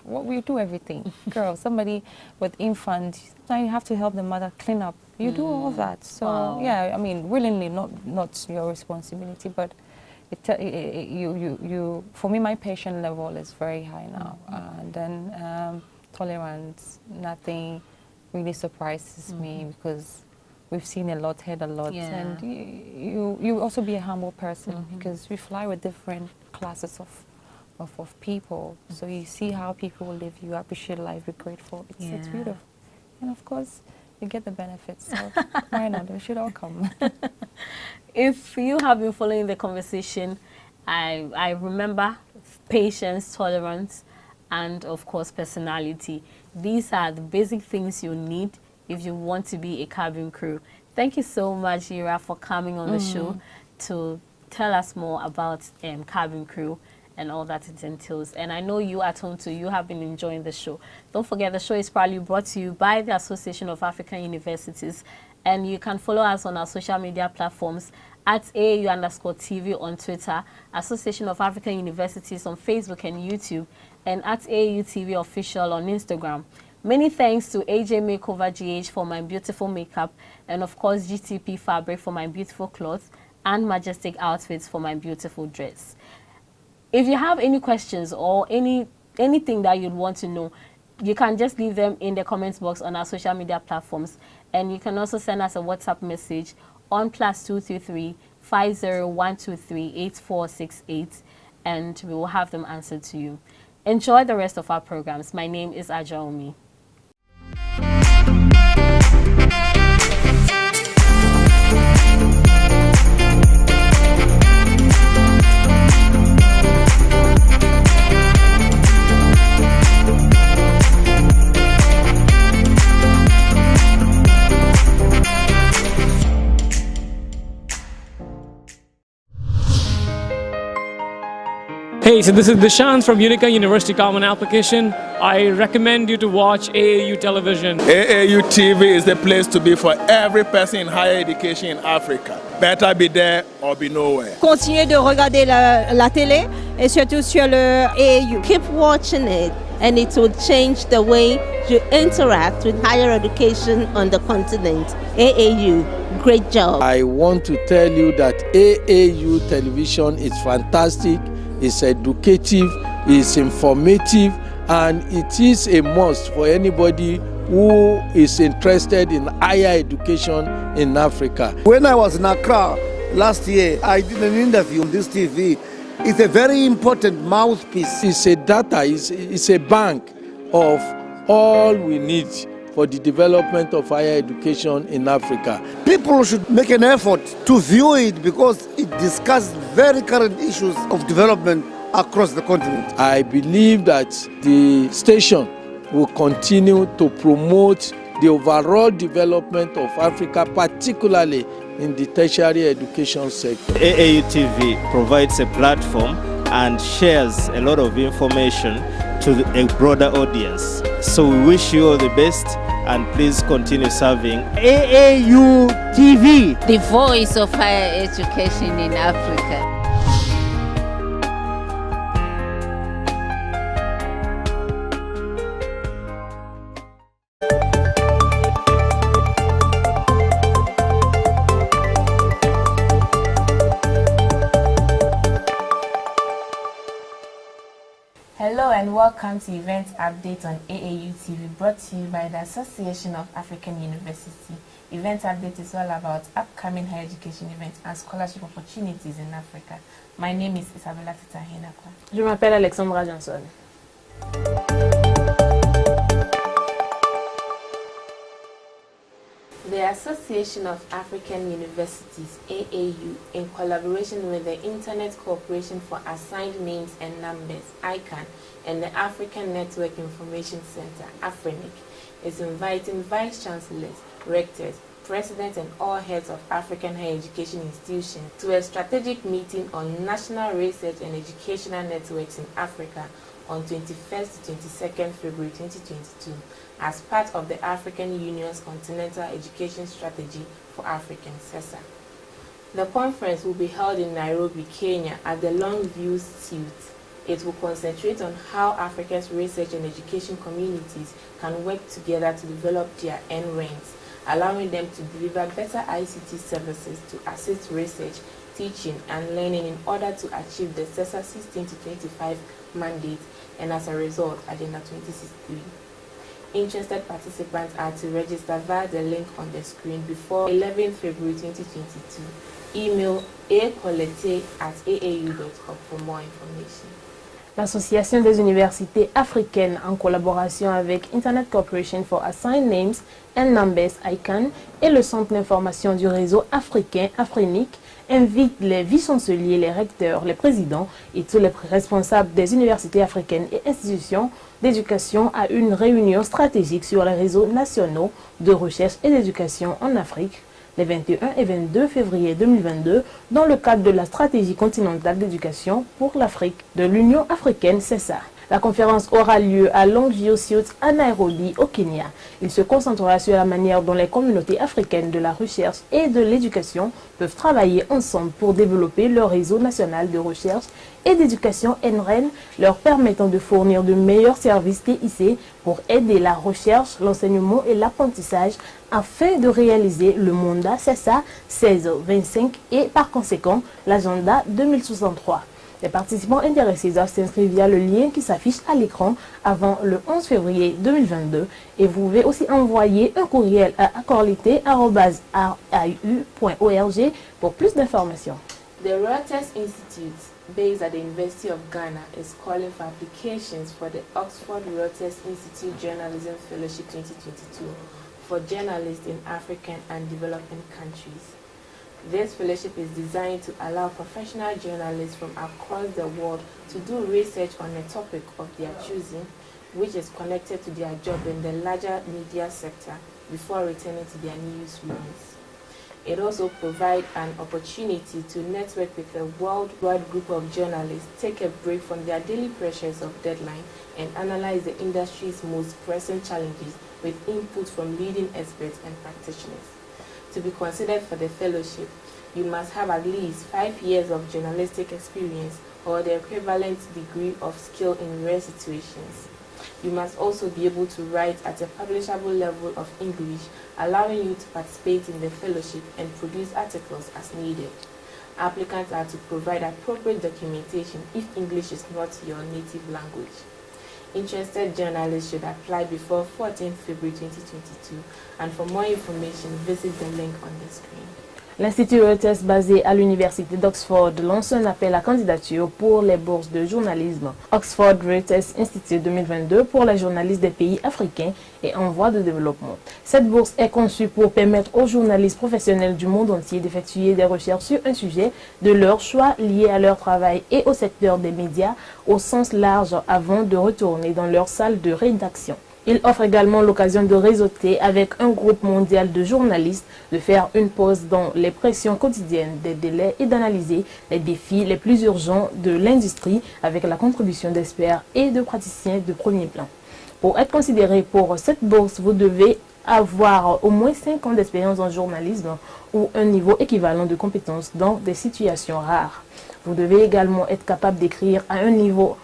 What we do everything. Girl, somebody with infant, you have to help the mother clean up. You do all that. So yeah, I mean, willingly, not your responsibility, but you for me, my patient level is very high now. And then tolerance, nothing really surprises me because we've seen a lot, heard a lot. And you also be a humble person because we fly with different classes of people. So you see how people live, you appreciate life, be grateful. It's beautiful. And of course, you get the benefits. So why not? We should all come. If you have been following the conversation, I remember patience, tolerance, and of course personality. These are the basic things you need if you want to be a cabin crew. Thank you so much, Ira, for coming on the show to tell us more about cabin crew and all that it entails. And I know you at home too, you have been enjoying the show. Don't forget, the show is proudly brought to you by the Association of African Universities, and you can follow us on our social media platforms at AAU_TV on Twitter, Association of African Universities on Facebook and YouTube, and at AAU TV Official on Instagram. Many thanks to AJ Makeover GH for my beautiful makeup, and of course GTP Fabric for my beautiful clothes, and Majestic Outfits for my beautiful dress. If you have any questions or anything that you'd want to know, you can just leave them in the comments box on our social media platforms, and you can also send us a WhatsApp message on +233 50123 8468, and we will have them answered to you. Enjoy the rest of our programs. My name is Ajaomi. Hey, so this is Dishant from Unica University Common Application. I recommend you to watch AAU television. AAU TV is the place to be for every person in higher education in Africa. Better be there or be nowhere. Continuez de regarder la télé et surtout sur le AAU. Keep watching it and it will change the way you interact with higher education on the continent. AAU, great job. I want to tell you that AAU television is fantastic. It's educative, it's informative, and it is a must for anybody who is interested in higher education in Africa. When I was in Accra last year, I did an interview on this TV. It's a very important mouthpiece. It's a data, it's a bank of all we need for the development of higher education in Africa. People should make an effort to view it because it discusses very current issues of development across the continent. I believe that the station will continue to promote the overall development of Africa, particularly in the tertiary education sector. AAU TV provides a platform and shares a lot of information to a broader audience. So we wish you all the best, and please continue serving AAU TV, the voice of higher education in Africa. Hello and welcome to Event Update on AAU TV, brought to you by the Association of African University. Event Update is all about upcoming higher education events and scholarship opportunities in Africa. My name is Isabella Titahinakwa. Je m'appelle Alexandra Johnson. The Association of African Universities, AAU, in collaboration with the Internet Corporation for Assigned Names and Numbers, ICANN, and the African Network Information Center, AFRINIC, is inviting Vice Chancellors, Rectors, Presidents, and all heads of African higher education institutions to a strategic meeting on national research and educational networks in Africa on 21st to 22nd February 2022 as part of the African Union's Continental Education Strategy for Africans, CESA. The conference will be held in Nairobi, Kenya at the Longview Suite. It will concentrate on how Africa's research and education communities can work together to develop their end ranks, allowing them to deliver better ICT services to assist research, teaching, and learning in order to achieve the CESA 16 to 25 mandate, and as a result, Agenda 2063. Interested participants are to register via the link on the screen before 11 February 2022. Email acolete@aau.com for more information. L'Association des universités africaines, en collaboration avec Internet Corporation for Assigned Names and Numbers, ICANN, et le Centre d'information du réseau africain, AFRINIC, invite les vice-chanceliers, les recteurs, les présidents et tous les responsables des universités africaines et institutions d'éducation à une réunion stratégique sur les réseaux nationaux de recherche et d'éducation en Afrique les 21 et 22 février 2022 dans le cadre de la stratégie continentale d'éducation pour l'Afrique de l'Union africaine, c'est ça. La conférence aura lieu à Longview Suite à Nairobi, au Kenya. Il se concentrera sur la manière dont les communautés africaines de la recherche et de l'éducation peuvent travailler ensemble pour développer leur réseau national de recherche et d'éducation NREN, leur permettant de fournir de meilleurs services TIC pour aider la recherche, l'enseignement et l'apprentissage afin de réaliser le mandat CESA 16-25 et par conséquent l'agenda 2063. Les participants intéressés doivent s'inscrire via le lien qui s'affiche à l'écran avant le 11 février 2022 et vous pouvez aussi envoyer un courriel à accolité@aau.org pour plus d'informations. The Reuters Institute, based at the University of Ghana, is calling for applications for the Oxford Reuters Institute Journalism Fellowship 2022 for journalists in African and developing countries. This fellowship is designed to allow professional journalists from across the world to do research on a topic of their choosing, which is connected to their job in the larger media sector before returning to their newsrooms. It also provides an opportunity to network with a worldwide group of journalists, take a break from their daily pressures of deadline, and analyze the industry's most pressing challenges with input from leading experts and practitioners. To be considered for the fellowship, you must have at least 5 years of journalistic experience or the equivalent degree of skill in rare situations. You must also be able to write at a publishable level of English, allowing you to participate in the fellowship and produce articles as needed. Applicants are to provide appropriate documentation if English is not your native language. Interested journalists should apply before 14 February 2022, and for more information, visit the link on the screen. L'Institut Reuters, basé à l'Université d'Oxford, lance un appel à candidature pour les bourses de journalisme. Oxford Reuters Institute 2022 pour les journalistes des pays africains et en voie de développement. Cette bourse est conçue pour permettre aux journalistes professionnels du monde entier d'effectuer des recherches sur un sujet de leur choix lié à leur travail et au secteur des médias au sens large avant de retourner dans leur salle de rédaction. Il offre également l'occasion de réseauter avec un groupe mondial de journalistes, de faire une pause dans les pressions quotidiennes des délais et d'analyser les défis les plus urgents de l'industrie avec la contribution d'experts et de praticiens de premier plan. Pour être considéré pour cette bourse, vous devez avoir au moins 5 ans d'expérience en journalisme ou un niveau équivalent de compétences dans des situations rares. Vous devez également être capable d'écrire à un niveau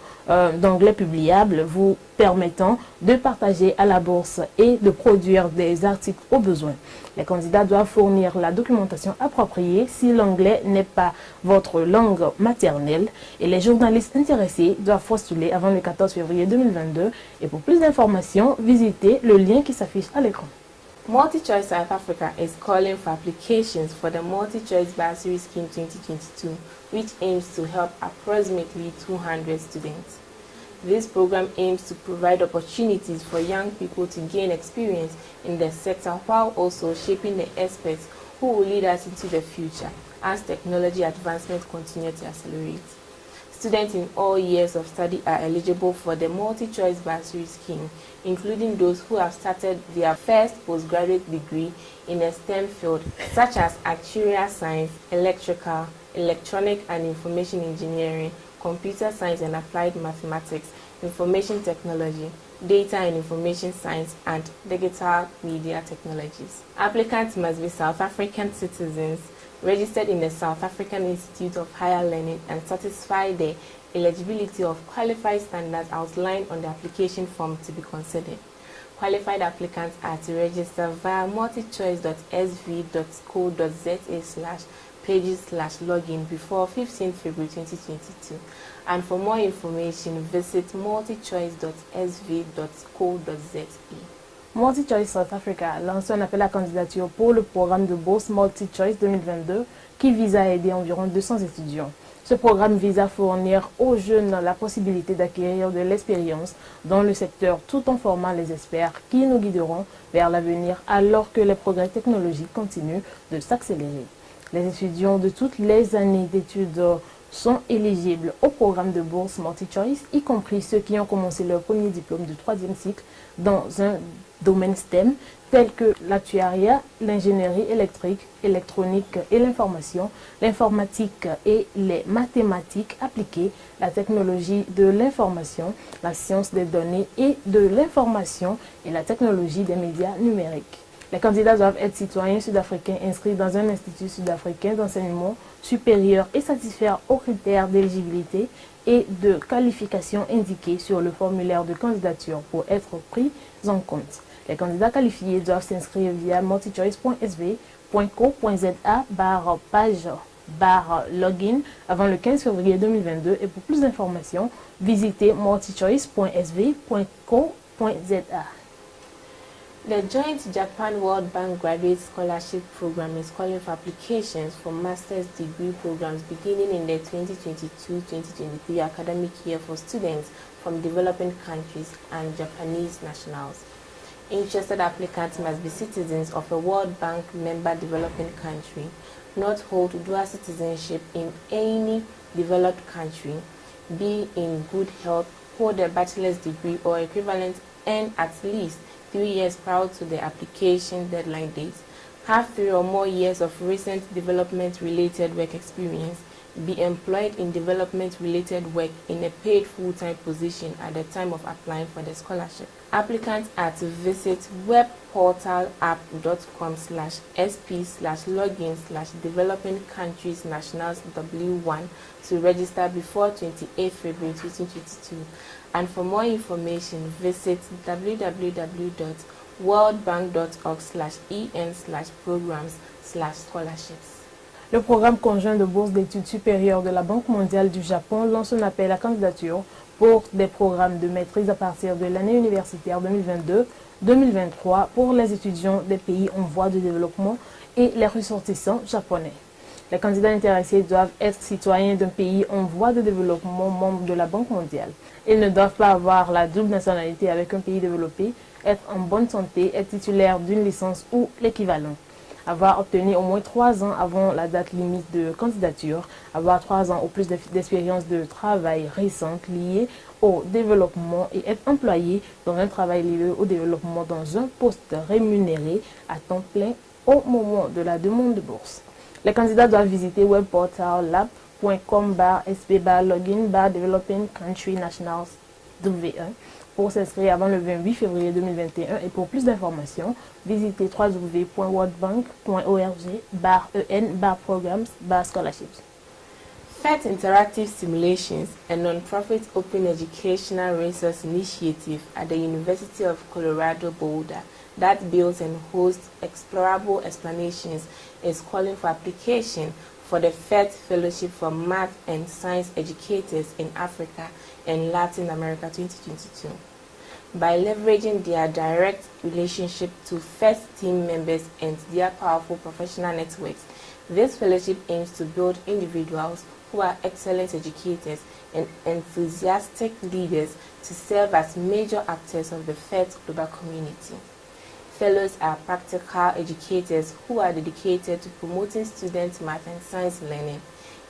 d'anglais publiable vous permettant de partager à la bourse et de produire des articles au besoin. Les candidats doivent fournir la documentation appropriée si l'anglais n'est pas votre langue maternelle et les journalistes intéressés doivent postuler avant le 14 février 2022 et pour plus d'informations, visitez le lien qui s'affiche à l'écran. MultiChoice South Africa is calling for applications for the MultiChoice Bursary Scheme 2022, which aims to help approximately 200 students. This program aims to provide opportunities for young people to gain experience in the sector while also shaping the experts who will lead us into the future as technology advancement continue to accelerate. Students in all years of study are eligible for the MultiChoice Bursary Scheme, including those who have started their first postgraduate degree in a STEM field such as actuarial science, electrical, electronic and information engineering, computer science and applied mathematics, information technology, data and information science, and digital media technologies. Applicants must be South African citizens, registered in the South African Institute of Higher Learning, and satisfy the eligibility of qualified standards outlined on the application form to be considered. Qualified applicants are to register via multichoice.sv.co.za/pages/login before 15 February 2022. And for more information, visit multichoice.sv.co.za. MultiChoice South Africa lance un appel à candidature pour le programme de bourse MultiChoice 2022 qui vise à aider environ 200 étudiants. Ce programme vise à fournir aux jeunes la possibilité d'acquérir de l'expérience dans le secteur tout en formant les experts qui nous guideront vers l'avenir alors que les progrès technologiques continuent de s'accélérer. Les étudiants de toutes les années d'études sont éligibles au programme de bourse multi-choice, y compris ceux qui ont commencé leur premier diplôme de 3e cycle dans un domaine STEM tels que l'actuariat, l'ingénierie électrique, électronique et l'information, l'informatique et les mathématiques appliquées, la technologie de l'information, la science des données et de l'information et la technologie des médias numériques. Les candidats doivent être citoyens sud-africains inscrits dans un institut sud-africain d'enseignement supérieur et satisfaire aux critères d'éligibilité et de qualification indiqués sur le formulaire de candidature pour être pris en compte. Les candidats qualifiés doivent s'inscrire via multichoice.sv.co.za/page/login avant le 15 février 2022 et pour plus d'informations, visitez multichoice.sv.co.za. The joint Japan-World Bank Graduate Scholarship Program is calling for applications for master's degree programs beginning in the 2022-2023 academic year for students from developing countries and Japanese nationals. Interested applicants must be citizens of a World Bank member developing country, not hold dual citizenship in any developed country, be in good health, hold a bachelor's degree or equivalent, and at least 3 years prior to the application deadline date, have 3 or more years of recent development-related work experience, be employed in development-related work in a paid full-time position at the time of applying for the scholarship. Applicants are to visit webportalapp.com/sp/login/developing countries nationals W1 to register before 28 February 2022. And for more information, visit www.worldbank.org/en/programs/scholarships. Le programme conjoint de bourse d'études supérieures de la Banque mondiale du Japon lance un appel à candidature pour des programmes de maîtrise à partir de l'année universitaire 2022-2023 pour les étudiants des pays en voie de développement et les ressortissants japonais. Les candidats intéressés doivent être citoyens d'un pays en voie de développement membre de la Banque mondiale. Ils ne doivent pas avoir la double nationalité avec un pays développé, être en bonne santé, être titulaire d'une licence ou l'équivalent, avoir obtenu au moins 3 ans avant la date limite de candidature, avoir 3 ans ou plus d'expérience de travail récente liée au développement et être employé dans un travail lié au développement dans un poste rémunéré à temps plein au moment de la demande de bourse. Les candidats doivent visiter webportalapp.com/sp/login/developing country nationals W1 pour s'inscrire avant le 28 février 2021 et pour plus d'informations, visitez www.worldbank.org/en/programs/scholarships. FET Interactive Simulations, a non-profit open educational resource initiative at the University of Colorado Boulder that builds and hosts explorable explanations, is calling for application for the FET Fellowship for Math and Science Educators in Africa and Latin America 2022. By leveraging their direct relationship to FET team members and their powerful professional networks, this fellowship aims to build individuals who are excellent educators and enthusiastic leaders to serve as major actors of the FET global community. Fellows are practical educators who are dedicated to promoting student math and science learning,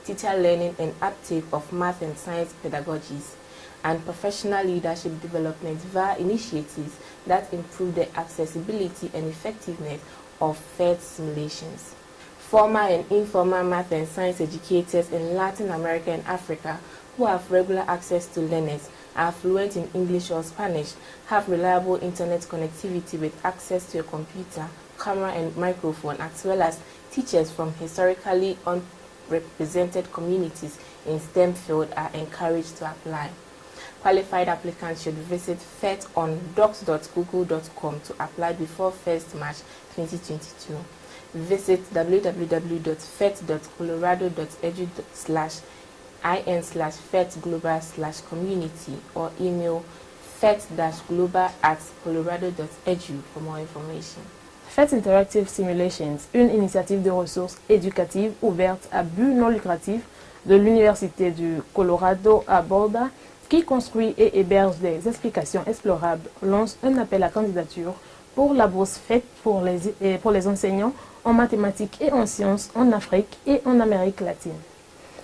teacher learning and uptake of math and science pedagogies, and professional leadership development via initiatives that improve the accessibility and effectiveness of FET simulations. Formal and informal math and science educators in Latin America and Africa who have regular access to learners, are fluent in English or Spanish, have reliable internet connectivity with access to a computer, camera and microphone, as well as teachers from historically unrepresented communities in STEM field are encouraged to apply. Qualified applicants should visit FET on docs.google.com to apply before 1st March 2022. Visit www.fet.colorado.edu/in/FET-global/community or email fet-global@colorado.edu for more information. FET Interactive Simulations, une initiative de ressources éducatives ouverte à but non lucratif de l'Université du Colorado à Boulder, qui construit et héberge des explications explorables, lance un appel à candidature pour la bourse faite pour les enseignants en mathématiques et en sciences en Afrique et en Amérique latine.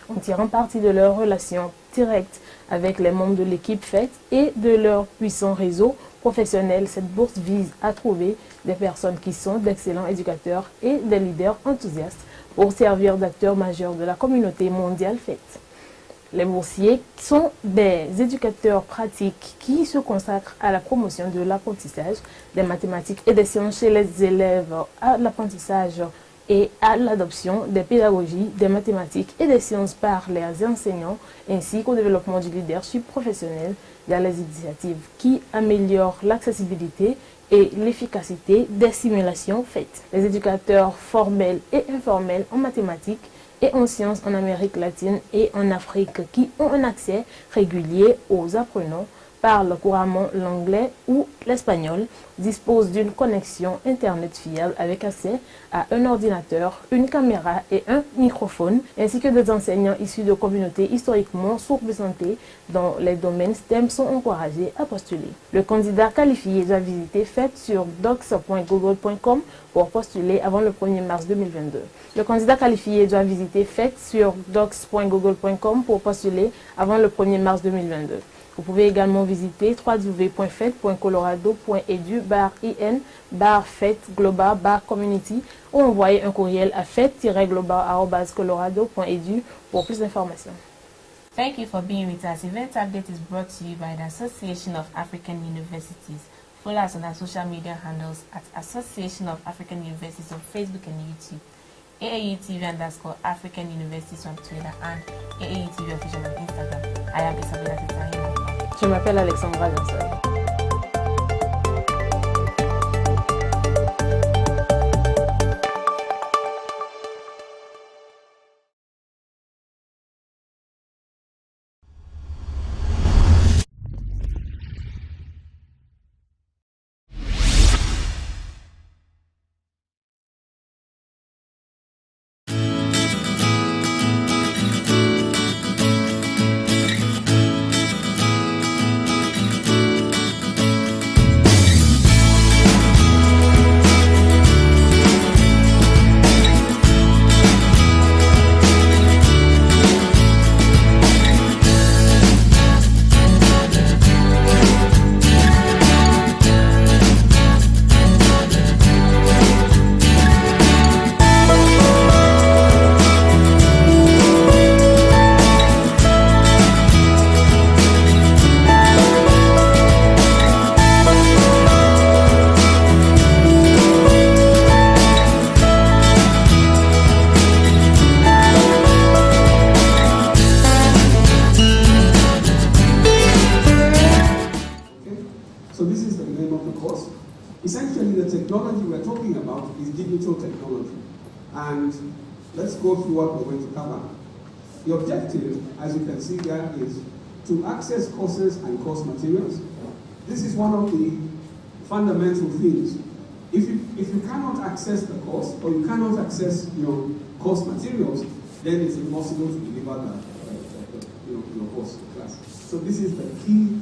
En tirant parti de leurs relations directes avec les membres de l'équipe faite et de leur puissant réseau professionnel, cette bourse vise à trouver des personnes qui sont d'excellents éducateurs et des leaders enthousiastes pour servir d'acteurs majeurs de la communauté mondiale faite. Les boursiers sont des éducateurs pratiques qui se consacrent à la promotion de l'apprentissage des mathématiques et des sciences chez les élèves, à l'apprentissage et à l'adoption des pédagogies des mathématiques et des sciences par les enseignants, ainsi qu'au développement du leadership professionnel via les initiatives qui améliorent l'accessibilité et l'efficacité des simulations faites. Les éducateurs formels et informels en mathématiques et en sciences en Amérique latine et en Afrique qui ont un accès régulier aux apprenants, parlent couramment l'anglais ou l'espagnol, disposent d'une connexion Internet fiable avec accès à un ordinateur, une caméra et un microphone, ainsi que des enseignants issus de communautés historiquement sous-représentées dans les domaines STEM sont encouragés à postuler. Le candidat qualifié doit visiter faites sur docs.google.com pour postuler avant le 1er mars 2022. Le candidat qualifié doit visiter faites sur docs.google.com pour postuler avant le 1er mars 2022. Vous pouvez également visiter www.fed.colorado.edu/in/fed-global/community ou envoyer un courriel à fed-global@colorado.edu pour plus d'informations. Thank you for being with us. Event Update is brought to you by the Association of African Universities. Follow us on our social media handles at Association of African Universities on Facebook and YouTube, AAU TV_African Universities on Twitter, and AAU TV Official on Instagram. I am Isabella Titahi. Je m'appelle Alexandra Jansson. Essentially, the technology we're talking about is digital technology. And let's go through what we're going to cover. The objective, as you can see there, is to access courses and course materials. This is one of the fundamental things. If you cannot access the course, or you cannot access your course materials, then it's impossible to deliver your course class. So this is the key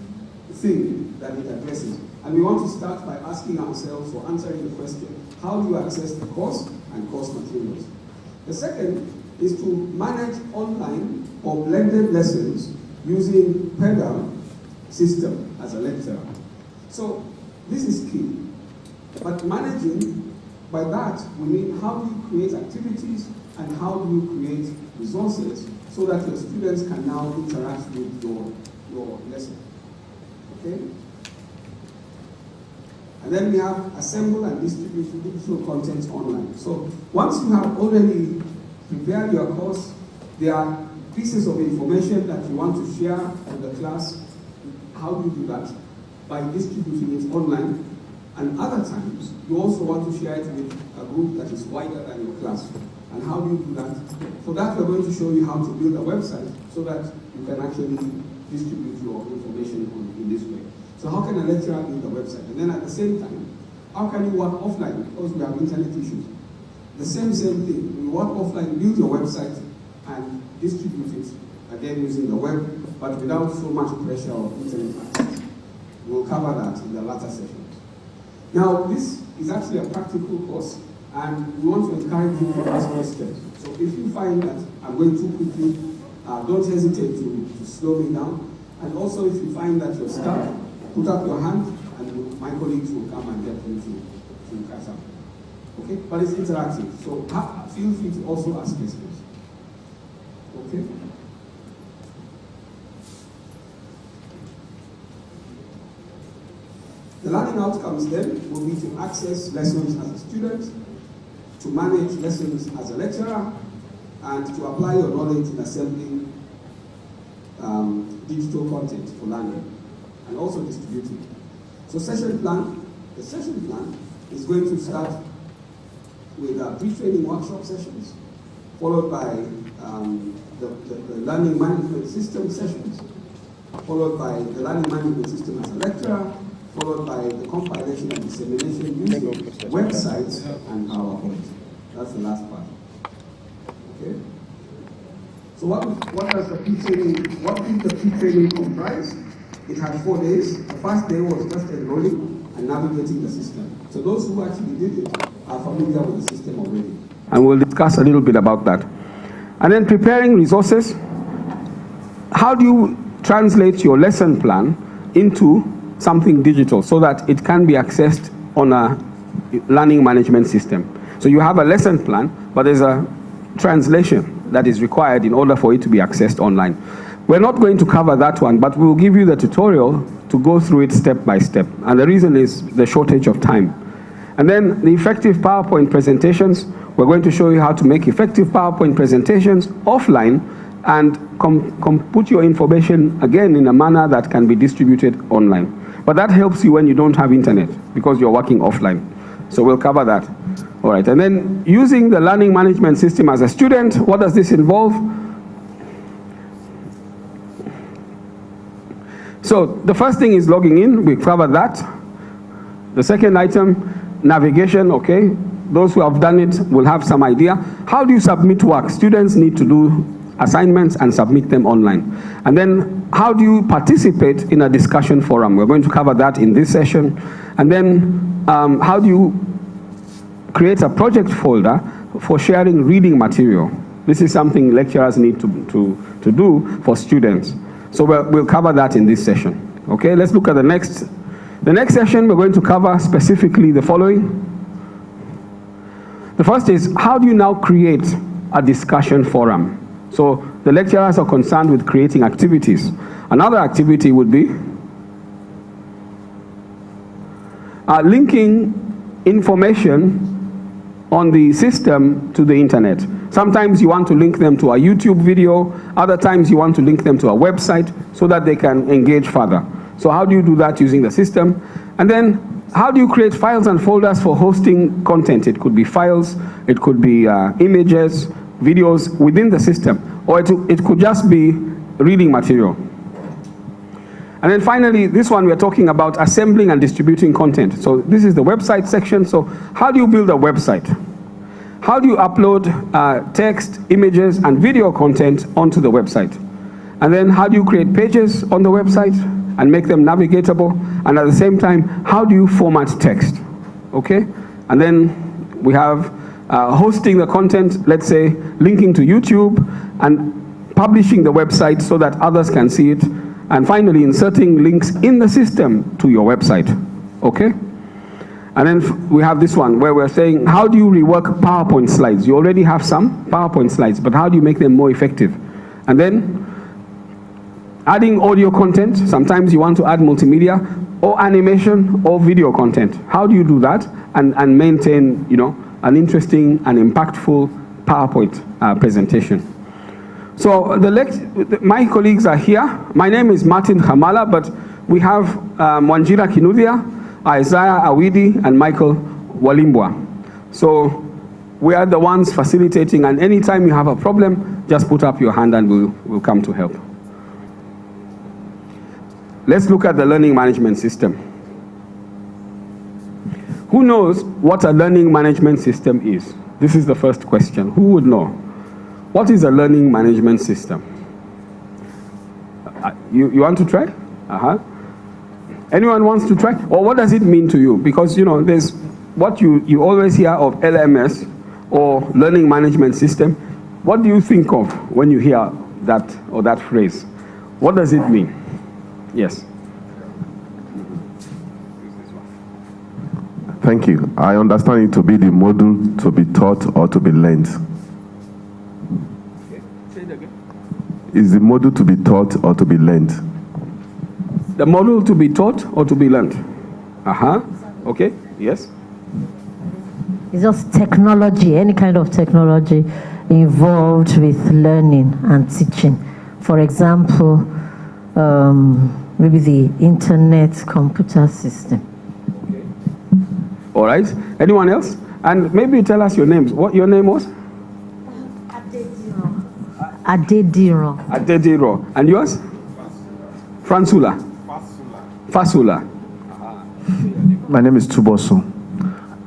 thing that it addresses. And we want to start by asking ourselves, or answering the question, how do you access the course and course materials? The second is to manage online or blended lessons using pedal system as a lecturer. So this is key. But managing, by that, we mean how do you create activities and how do you create resources so that your students can now interact with your lesson. Okay? And then we have assemble and distribute digital content online. So once you have already prepared your course, there are pieces of information that you want to share with the class. How do you do that? By distributing it online. And other times, you also want to share it with a group that is wider than your class. And how do you do that? For that, we're going to show you how to build a website so that you can actually distribute your information in this way. So how can a lecturer build a website? And then at the same time, how can you work offline? Because we have internet issues. The same thing. You work offline, build your website, and distribute it, again using the web, but without so much pressure of internet access. We'll cover that in the latter sessions. Now, this is actually a practical course, and we want to encourage you to ask questions. So if you find that I'm going too quickly, don't hesitate to slow me down. And also, if you find that you're stuck, put up your hand, and my colleagues will come and help you to catch up. Okay? But it's interactive, so feel free to also ask questions. Okay? The learning outcomes then will be to access lessons as a student, to manage lessons as a lecturer, and to apply your knowledge in assembling digital content for learning, and also distributing. So the session plan is going to start with pre-training workshop sessions, followed by the learning management system sessions, followed by the learning management system as a lecturer, followed by the compilation and dissemination using websites and PowerPoint. That's the last part. Okay. So what did the pre-training comprise? It had 4 days. The first day was just enrolling and navigating the system. So those who actually did it are familiar with the system already. And we'll discuss a little bit about that. And then preparing resources. How do you translate your lesson plan into something digital so that it can be accessed on a learning management system? So you have a lesson plan, but there's a translation that is required in order for it to be accessed online. We're not going to cover that one, but we'll give you the tutorial to go through it step by step. And the reason is the shortage of time. And then the effective PowerPoint presentations, we're going to show you how to make effective PowerPoint presentations offline and put your information again in a manner that can be distributed online. But that helps you when you don't have internet because you're working offline. So we'll cover that. All right, and then using the learning management system as a student, what does this involve? So the first thing is logging in, we covered that. The second item, navigation, okay. Those who have done it will have some idea. How do you submit work? Students need to do assignments and submit them online. And then how do you participate in a discussion forum? We're going to cover that in this session. And then how do you create a project folder for sharing reading material? This is something lecturers need to do for students. So we'll cover that in this session. Okay, let's look at the next. The next session, we're going to cover specifically the following. The first is, how do you now create a discussion forum? So the lecturers are concerned with creating activities. Another activity would be linking information on the system to the internet. Sometimes you want to link them to a YouTube video, other times you want to link them to a website so that they can engage further. So how do you do that using the system? And then how do you create files and folders for hosting content? It could be files, it could be images, videos within the system, or it could just be reading material. And then finally, this one we're talking about assembling and distributing content. So this is the website section. So how do you build a website? How do you upload text, images, and video content onto the website? And then how do you create pages on the website and make them navigatable? And at the same time, how do you format text? Okay? And then we have hosting the content, let's say linking to YouTube and publishing the website so that others can see it. And finally, inserting links in the system to your website. Okay? And then we have this one where we're saying, how do you rework PowerPoint slides? You already have some PowerPoint slides, but how do you make them more effective? And then adding audio content. Sometimes you want to add multimedia or animation or video content. How do you do that and maintain, you know, an interesting and impactful PowerPoint presentation? So my colleagues are here. My name is Martin Hamala, but we have Wanjira Kinuthia, Isaiah Awidi, and Michael Walimbwa. So we are the ones facilitating, and anytime you have a problem, just put up your hand and we'll come to help. Let's look at the learning management system. Who knows what a learning management system is? This is the first question. Who would know? What is a learning management system? You want to try? Anyone wants to try? Or what does it mean to you? Because, you know, there's what you always hear of LMS or learning management system. What do you think of when you hear that or that phrase? What does it mean? Yes. Thank you. I understand it to be the module to be taught or to be learned. Okay. Say it again. Is the module to be taught or to be learned? The module to be taught or to be learned? Okay. Yes. It's just technology, any kind of technology involved with learning and teaching. For example, maybe the internet computer system. All right. Anyone else? And maybe tell us your names. What your name was? Adediro. Adediro. And yours? Fransula. Fasula. My name is Tuboso.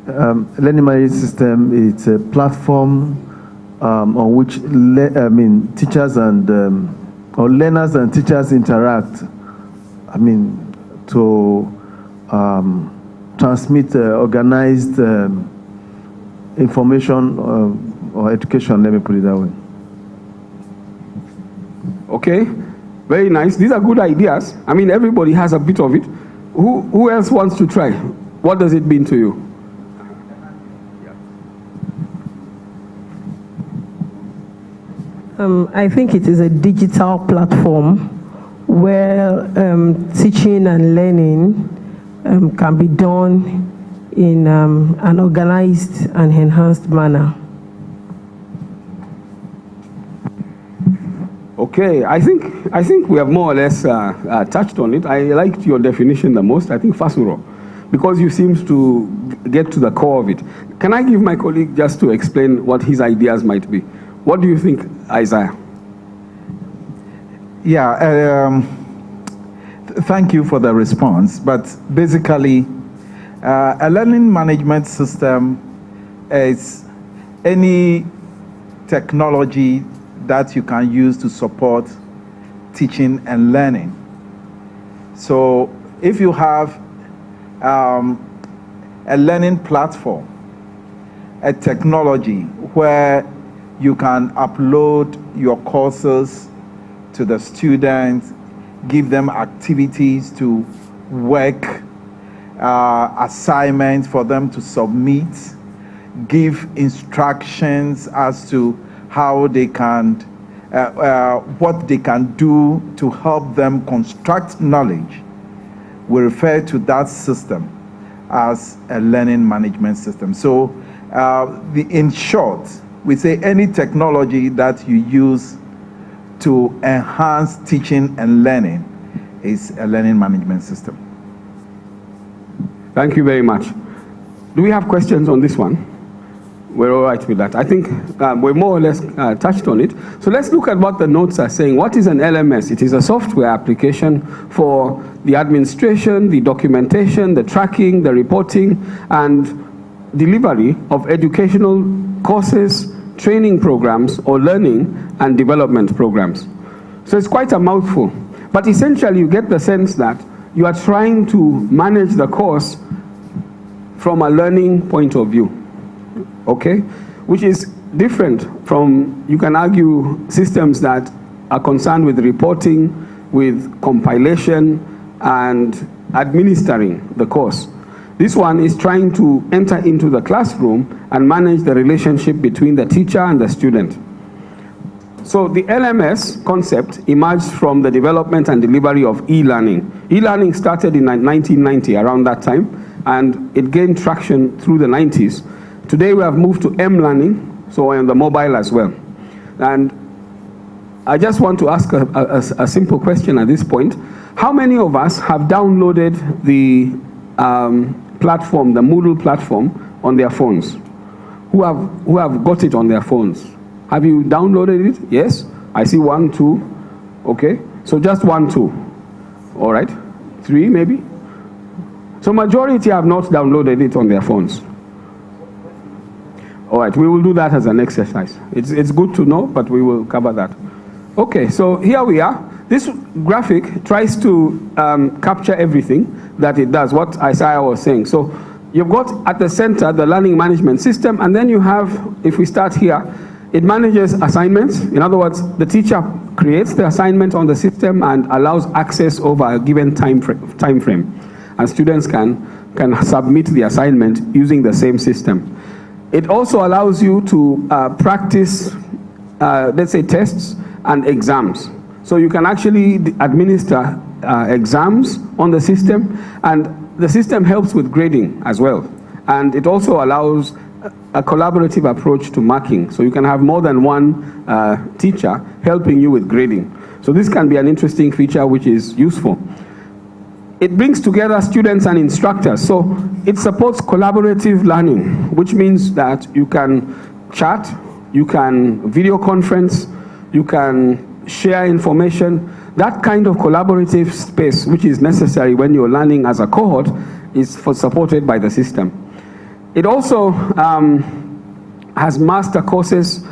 Learning management system is a platform on which teachers and or learners and teachers interact. To transmit organized information or education. Let me put it that way. Okay, very nice. These are good ideas. I mean, everybody has a bit of it. Who else wants to try? What does it mean to you? I think it is a digital platform where teaching and learning can be done in an organized and enhanced manner. Okay, I think we have more or less touched on it. I liked your definition the most. I think Fasuro, because you seem to get to the core of it. Can I give my colleague just to explain what his ideas might be? What do you think, Isaiah? Yeah, thank you for the response. But basically, a learning management system is any technology that you can use to support teaching and learning. So if you have a learning platform, a technology where you can upload your courses to the students, give them activities to work, assignments for them to submit, give instructions as to how they can, what they can do to help them construct knowledge. We refer to that system as a learning management system. So in short, we say any technology that you use to enhance teaching and learning is a learning management system. Thank you very much. Do we have questions on this one? We're all right with that. I think we're more or less touched on it. So let's look at what the notes are saying. What is an LMS? It is a software application for the administration, the documentation, the tracking, the reporting, and delivery of educational courses, training programs, or learning and development programs. So it's quite a mouthful. But essentially, you get the sense that you are trying to manage the course from a learning point of view. Okay, which is different from, you can argue, systems that are concerned with reporting, with compilation, and administering the course. This one is trying to enter into the classroom and manage the relationship between the teacher and the student. So the LMS concept emerged from the development and delivery of e-learning. E-learning started in 1990, around that time, and it gained traction through the 90s. Today we have moved to M-learning, so on the mobile as well. And I just want to ask a simple question at this point. How many of us have downloaded the platform, the Moodle platform, on their phones? Who have got it on their phones? Have you downloaded it? Yes? I see 1, 2. Okay. So just 1, 2. All right. 3 maybe? So majority have not downloaded it on their phones. All right, we will do that as an exercise. It's good to know, but we will cover that. Okay, so here we are. this graphic tries to capture everything that it does, what Isaiah was saying. So you've got at the center the learning management system, and then you have, if we start here, it manages assignments. In other words, the teacher creates the assignment on the system and allows access over a given time frame. And students can submit the assignment using the same system. It also allows you to practice, let's say, tests and exams. So you can actually administer exams on the system, and the system helps with grading as well. And it also allows a collaborative approach to marking. So you can have more than one teacher helping you with grading. So this can be an interesting feature which is useful. It brings together students and instructors. So it supports collaborative learning, which means that you can chat, you can video conference, you can share information. That kind of collaborative space, which is necessary when you're learning as a cohort, is supported by the system. It also has master courses.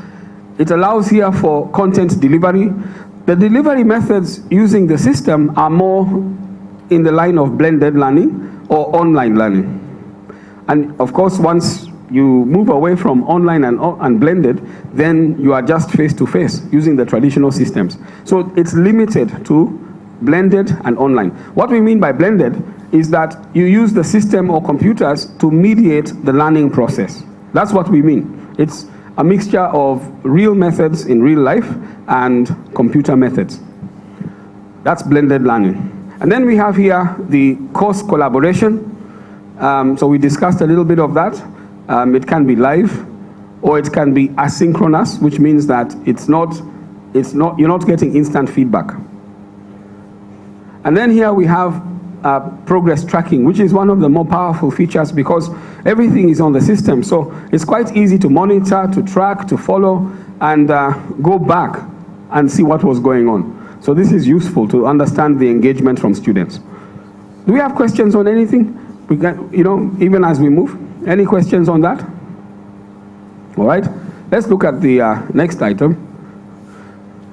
It allows here for content delivery. The delivery methods using the system are more in the line of blended learning or online learning. And of course, once you move away from online and blended, then you are just face-to-face using the traditional systems. So it's limited to blended and online. What we mean by blended is that you use the system or computers to mediate the learning process. That's what we mean. It's a mixture of real methods in real life and computer methods. That's blended learning. And then we have here the course collaboration. So we discussed a little bit of that. It can be live, or it can be asynchronous, which means that you're not getting instant feedback. And then here we have progress tracking, which is one of the more powerful features because everything is on the system. So it's quite easy to monitor, to track, to follow, and go back and see what was going on. So this is useful to understand the engagement from students. Do we have questions on anything? We can, even as we move. Any questions on that? All right. Let's look at the next item.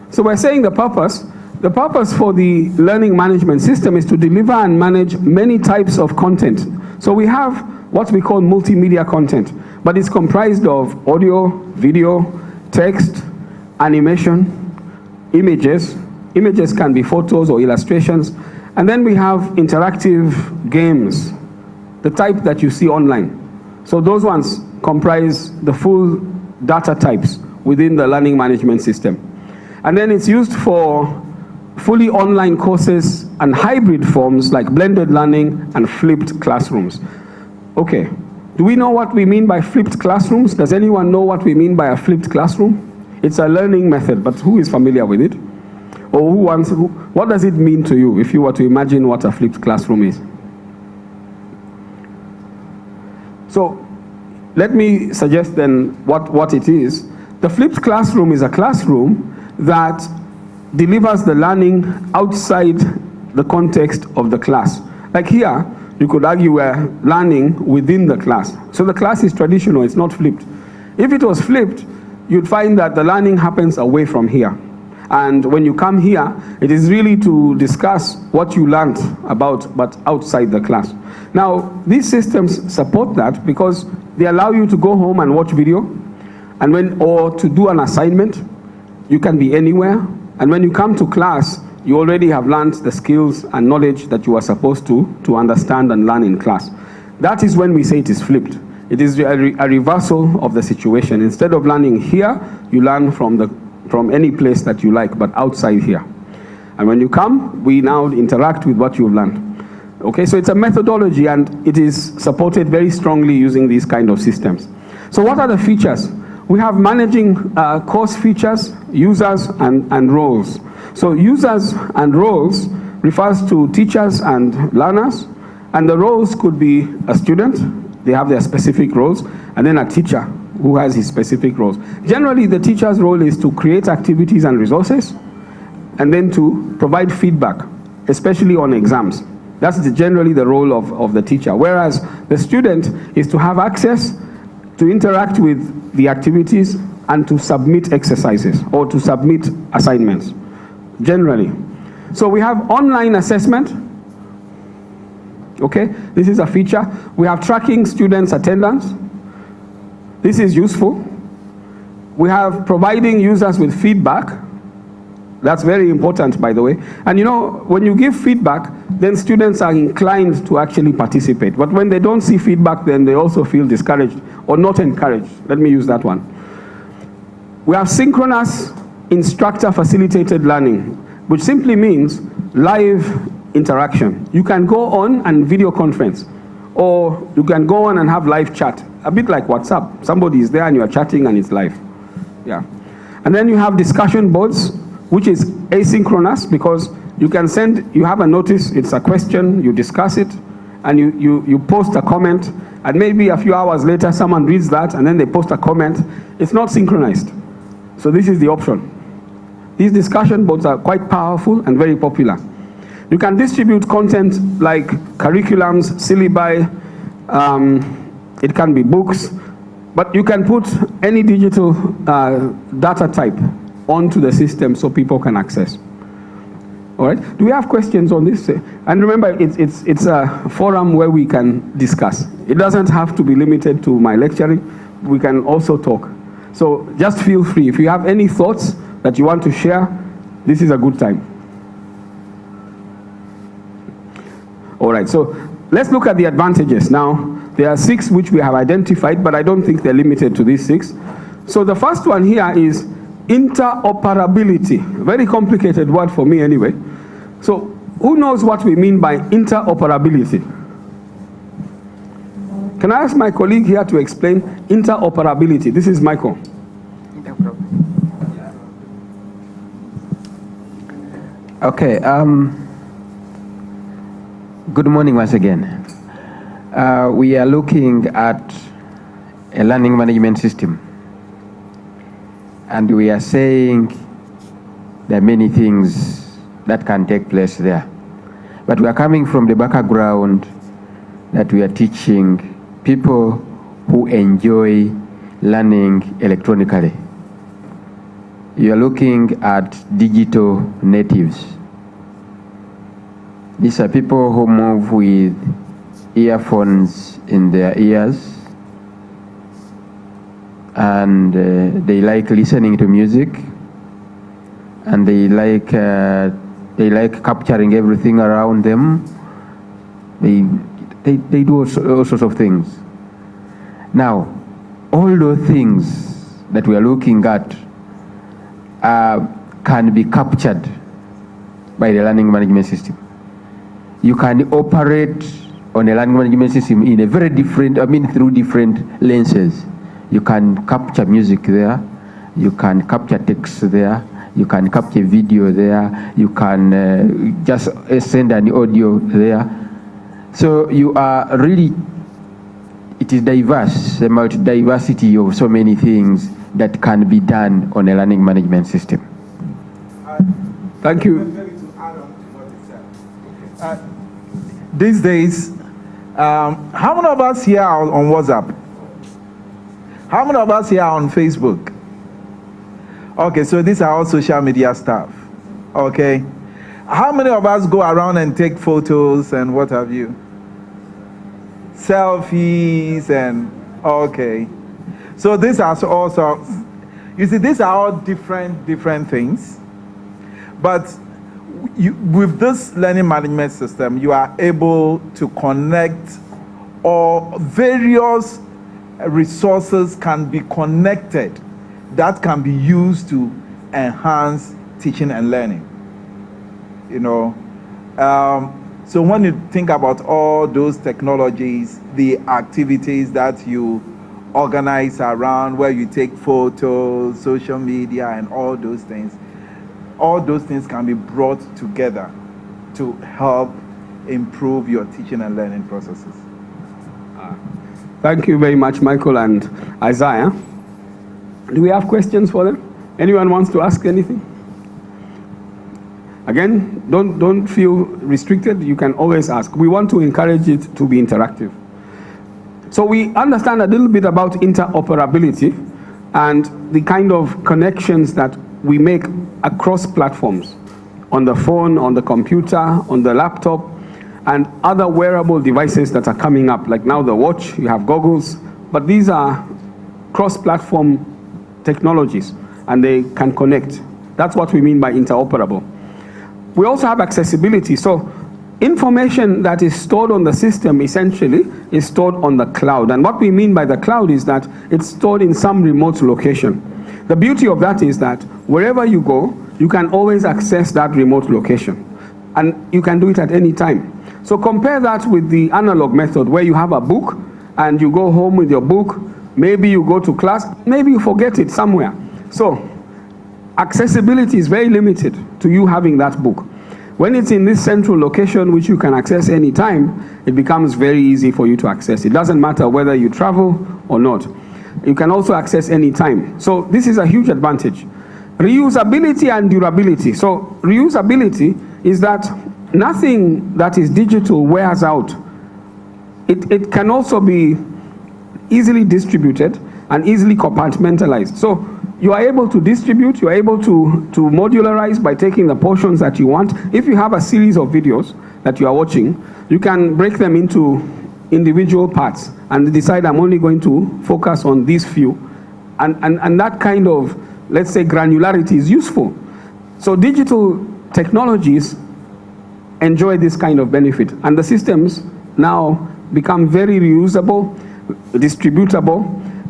So we're saying the purpose. The purpose for the learning management system is to deliver and manage many types of content. So we have what we call multimedia content, but it's comprised of audio, video, text, animation, images. Images can be photos or illustrations. And then we have interactive games, the type that you see online. So those ones comprise the full data types within the learning management system. And then it's used for fully online courses and hybrid forms like blended learning and flipped classrooms. Okay, do we know what we mean by flipped classrooms? Does anyone know what we mean by a flipped classroom? It's a learning method, but who is familiar with it? Or what does it mean to you if you were to imagine what a flipped classroom is? So let me suggest then what it is. The flipped classroom is a classroom that delivers the learning outside the context of the class. Like here, you could argue we're learning within the class. So the class is traditional, it's not flipped. If it was flipped, you'd find that the learning happens away from here. And when you come here, it is really to discuss what you learned about, but outside the class. Now, these systems support that because they allow you to go home and watch video, or to do an assignment. You can be anywhere. And when you come to class, you already have learned the skills and knowledge that you are supposed to understand and learn in class. That is when we say it is flipped. It is a reversal of the situation. Instead of learning here, you learn from any place that you like, but outside here. And when you come, we now interact with what you've learned. Okay, so it's a methodology and it is supported very strongly using these kind of systems. So what are the features? We have managing course features, users, and roles. So users and roles refers to teachers and learners, and the roles could be a student, they have their specific roles, and then a teacher who has his specific roles. Generally, the teacher's role is to create activities and resources, and then to provide feedback, especially on exams. That's generally the role of the teacher, whereas the student is to have access to interact with the activities and to submit exercises or to submit assignments, generally. So we have online assessment. Okay, this is a feature. We have tracking students' attendance. This is useful. We have providing users with feedback. That's very important, by the way. And you know, when you give feedback, then students are inclined to actually participate. But when they don't see feedback, then they also feel discouraged or not encouraged. Let me use that one. We have synchronous instructor-facilitated learning, which simply means live interaction. You can go on and video conference, or you can go on and have live chat, a bit like WhatsApp. Somebody is there and you are chatting and it's live. Yeah. And then you have discussion boards, which is asynchronous because you can send, you have a notice, it's a question, you discuss it, and you post a comment, and maybe a few hours later someone reads that and then they post a comment. It's not synchronized. So this is the option. These discussion boards are quite powerful and very popular. You can distribute content like curriculums, syllabi, it can be books, but you can put any digital data type onto the system so people can access. All right, do we have questions on this? And remember, it's a forum where we can discuss. It doesn't have to be limited to my lecturing. We can also talk. So just feel free. If you have any thoughts that you want to share, this is a good time. All right, so let's look at the advantages. Now, there are 6 which we have identified, but I don't think they're limited to these 6. So the first one here is interoperability. Very complicated word for me anyway. So who knows what we mean by interoperability? Can I ask my colleague here to explain interoperability? This is Michael. Okay. Good morning once again. We are looking at a learning management system. And we are saying there are many things that can take place there. But we are coming from the background that we are teaching people who enjoy learning electronically. You are looking at digital natives. These are people who move with earphones in their ears, and they like listening to music, and they like capturing everything around them. They do all sorts of things. Now, all those things that we are looking at can be captured by the learning management system. You can operate on a learning management system in a very different, through different lenses. You can capture music there, you can capture text there, you can capture video there, you can just send an audio there. So you are really, it is diverse, the multi-diversity of so many things that can be done on a learning management system. Thank you. These days, how many of us here are on WhatsApp? How many of us here are on Facebook? Okay, so these are all social media stuff. Okay. How many of us go around and take photos and what have you? Selfies and, okay. So these are also, you see, these are all different things. But with this learning management system, you are able to connect, or various resources can be connected that can be used to enhance teaching and learning. You know, so when you think about all those technologies, the activities that you organize around, where you take photos, social media, and all those things can be brought together to help improve your teaching and learning processes. Thank you very much, Michael and Isaiah. Do we have questions for them? Anyone wants to ask anything? Again, don't feel restricted. You can always ask. We want to encourage it to be interactive. So we understand a little bit about interoperability and the kind of connections that we make across platforms. on the phone, on the computer, on the laptop, and other wearable devices that are coming up. Like now the watch, you have goggles, but these are cross-platform technologies, and they can connect. That's what we mean by interoperable. We also have accessibility. So information that is stored on the system essentially is stored on the cloud. And what we mean by the cloud is that it's stored in some remote location. The beauty of that is that wherever you go, you can always access that remote location. And you can do it at any time. So compare that with the analog method where you have a book and you go home with your book. Maybe you go to class, maybe you forget it somewhere. So accessibility is very limited to you having that book. When it's in this central location which you can access anytime, it becomes very easy for you to access. It doesn't matter whether you travel or not. You can also access anytime. So this is a huge advantage. Reusability and durability. So reusability is that nothing that is digital wears out. It can also be easily distributed and easily compartmentalized. So you are able to distribute, you are able to modularize by taking the portions that you want. If you have a series of videos that you are watching, you can break them into individual parts and decide I'm only going to focus on these few. And that kind of, let's say, granularity is useful. So digital technologies enjoy this kind of benefit. And the systems now become very reusable, distributable,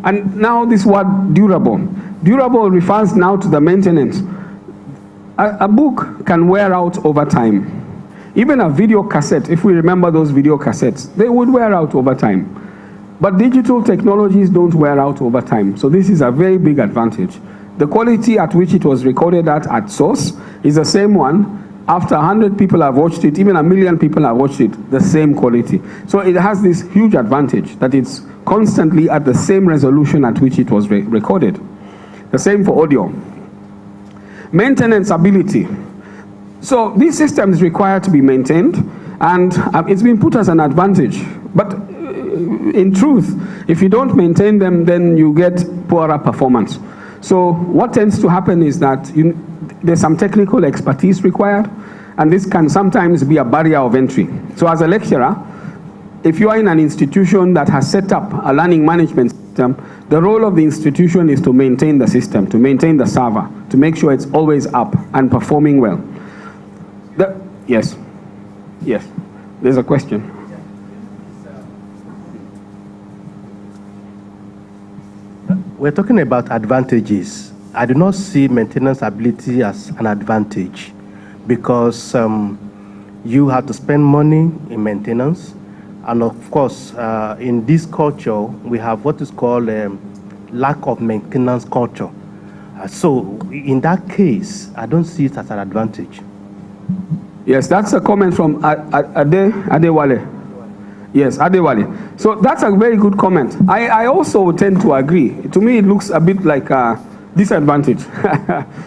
and now this word durable. Durable refers now to the maintenance. A book can wear out over time. Even a video cassette, if we remember those video cassettes, they would wear out over time. But digital technologies don't wear out over time. So this is a very big advantage. The quality at which it was recorded at source is the same one. After 100 people have watched it, even 1 million people have watched it, the same quality. So it has this huge advantage that it's constantly at the same resolution at which it was recorded. The same for audio. Maintenance ability. So these systems require to be maintained, and it's been put as an advantage. But in truth, if you don't maintain them, then you get poorer performance. So what tends to happen is that there's some technical expertise required, and this can sometimes be a barrier of entry. So as a lecturer, if you are in an institution that has set up a learning management system, the role of the institution is to maintain the system, to maintain the server, to make sure it's always up and performing well. Yes, there's a question. We're talking about advantages. I do not see maintenance ability as an advantage because you have to spend money in maintenance. And of course, in this culture, we have what is called lack of maintenance culture. So in that case, I don't see it as an advantage. Yes, that's a comment from Adewale. Yes, Adewale. So that's a very good comment. I also tend to agree. To me, it looks a bit like a disadvantage,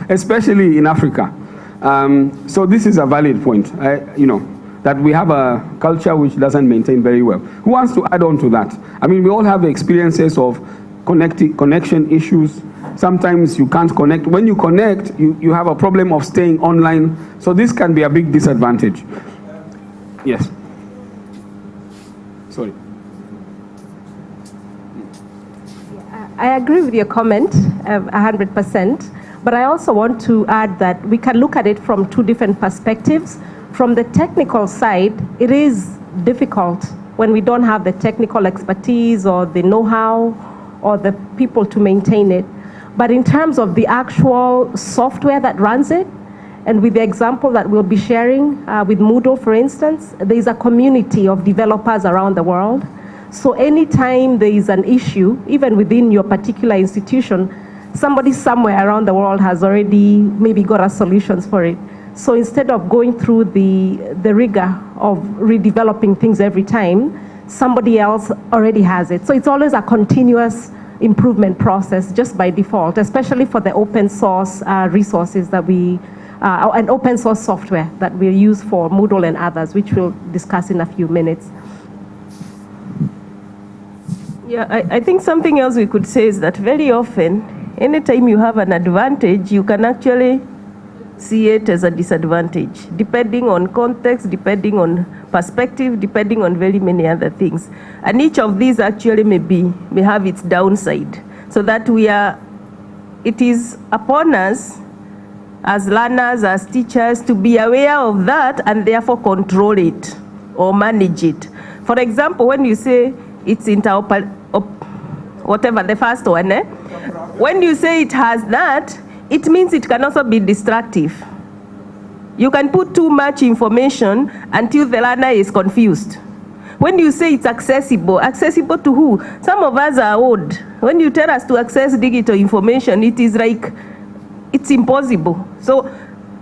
especially in Africa. So this is a valid point, that we have a culture which doesn't maintain very well. Who wants to add on to that? I mean, we all have experiences of connection issues. Sometimes you can't connect. When you connect, you have a problem of staying online. So this can be a big disadvantage. Yes. Sorry. I agree with your comment 100%, but I also want to add that we can look at it from two different perspectives. From the technical side, it is difficult when we don't have the technical expertise or the know-how or the people to maintain it. But in terms of the actual software that runs it, and with the example that we'll be sharing with Moodle, for instance, there is a community of developers around the world. So anytime there is an issue, even within your particular institution, somebody somewhere around the world has already maybe got a solutions for it. So instead of going through the rigor of redeveloping things every time, somebody else already has it. So it's always a continuous improvement process just by default, especially for the open source resources that we, and open source software that we use for Moodle and others, which we'll discuss in a few minutes. Yeah, I think something else we could say is that very often, anytime you have an advantage, you can actually see it as a disadvantage, depending on context, depending on perspective, depending on very many other things. And each of these actually may have its downside, so that it is upon us as learners, as teachers, to be aware of that and therefore control it or manage it. For example, when you say it's whatever, the first one, when you say it has that, it means it can also be destructive. You can put too much information until the learner is confused. When you say it's accessible to who? Some of us are old. When you tell us to access digital information, it is like, it's impossible. So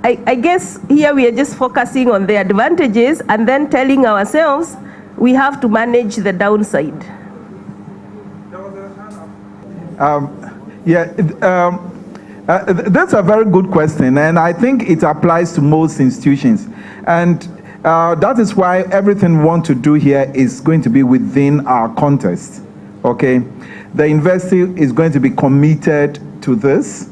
I guess here we are just focusing on the advantages and then telling ourselves we have to manage the downside. That's a very good question, and I think it applies to most institutions. And that is why everything we want to do here is going to be within our context, okay? The university is going to be committed to this.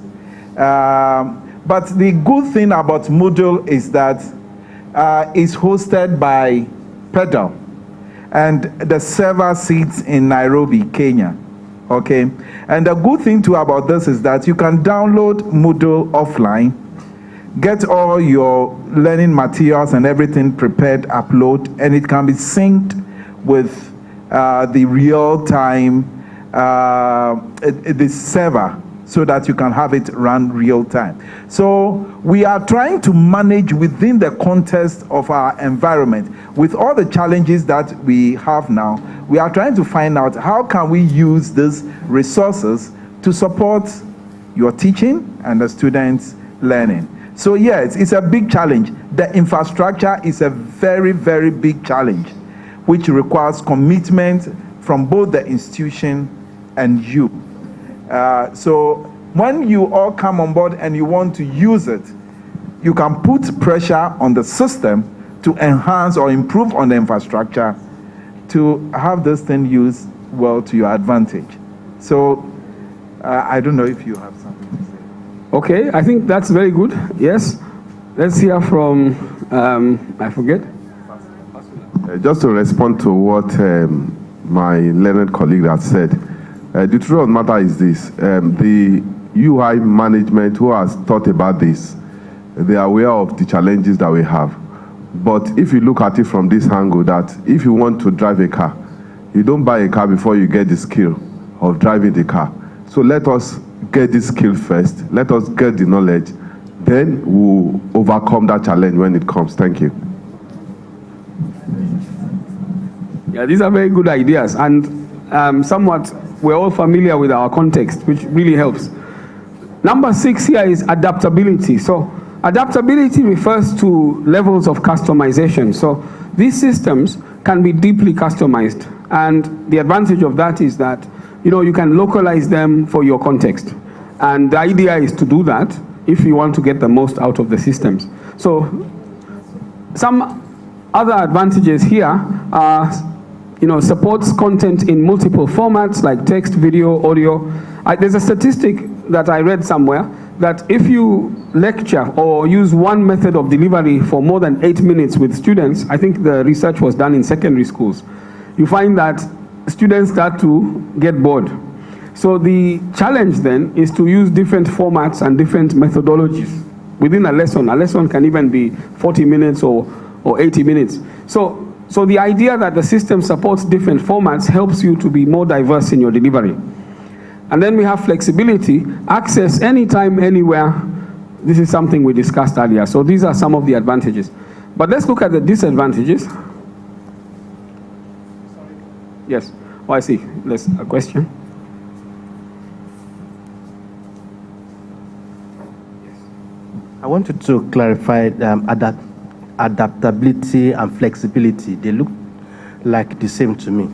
But the good thing about Moodle is that it's hosted by Pedal, and the server sits in Nairobi, Kenya. Okay, and the good thing too about this is that you can download Moodle offline, get all your learning materials and everything prepared, upload, and it can be synced with the real-time the server, so that you can have it run real time. So we are trying to manage within the context of our environment. With all the challenges that we have now, we are trying to find out how can we use these resources to support your teaching and the students' learning. So yes, it's a big challenge. The infrastructure is a very, very big challenge, which requires commitment from both the institution and you. So when you all come on board and you want to use it, you can put pressure on the system to enhance or improve on the infrastructure to have this thing used well to your advantage. So I don't know if you have something to say. Okay, I think that's very good. Yes. Let's hear from, I forget. Just to respond to what my learned colleague has said, the truth of the matter is this. The UI management who has thought about this, they are aware of the challenges that we have. But if you look at it from this angle, that if you want to drive a car, you don't buy a car before you get the skill of driving the car. So let us get this skill first. Let us get the knowledge. Then we'll overcome that challenge when it comes. Thank you. Yeah, these are very good ideas. And somewhat, we're all familiar with our context, which really helps. Number 6 here is adaptability. So adaptability refers to levels of customization. So these systems can be deeply customized. And the advantage of that is that, you can localize them for your context. And the idea is to do that if you want to get the most out of the systems. So some other advantages here are, supports content in multiple formats like text, video, audio. There's a statistic that I read somewhere that if you lecture or use one method of delivery for more than 8 minutes with students, I think the research was done in secondary schools, you find that students start to get bored. So the challenge then is to use different formats and different methodologies within a lesson. A lesson can even be 40 minutes or 80 minutes. So the idea that the system supports different formats helps you to be more diverse in your delivery. And then we have flexibility, access anytime, anywhere. This is something we discussed earlier. So these are some of the advantages. But let's look at the disadvantages. Yes. Oh, I see. There's a question. I wanted to clarify adaptability and flexibility. They look like the same to me.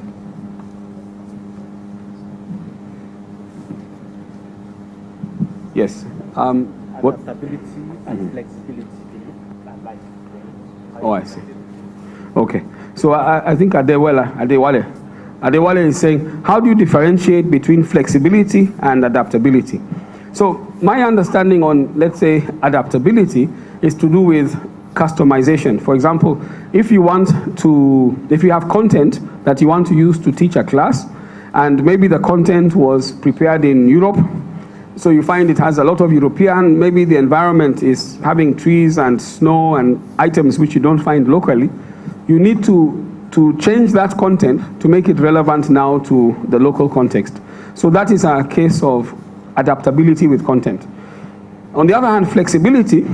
Yes. Adaptability and flexibility. Oh, I see. Okay. So I think Adewale is saying, how do you differentiate between flexibility and adaptability? So my understanding on, let's say, adaptability is to do with customization. For example, if you have content that you want to use to teach a class, and maybe the content was prepared in Europe, so you find it has a lot of European, maybe the environment is having trees and snow and items which you don't find locally, you need to change that content to make it relevant now to the local context. So that is a case of adaptability with content. On the other hand, flexibility,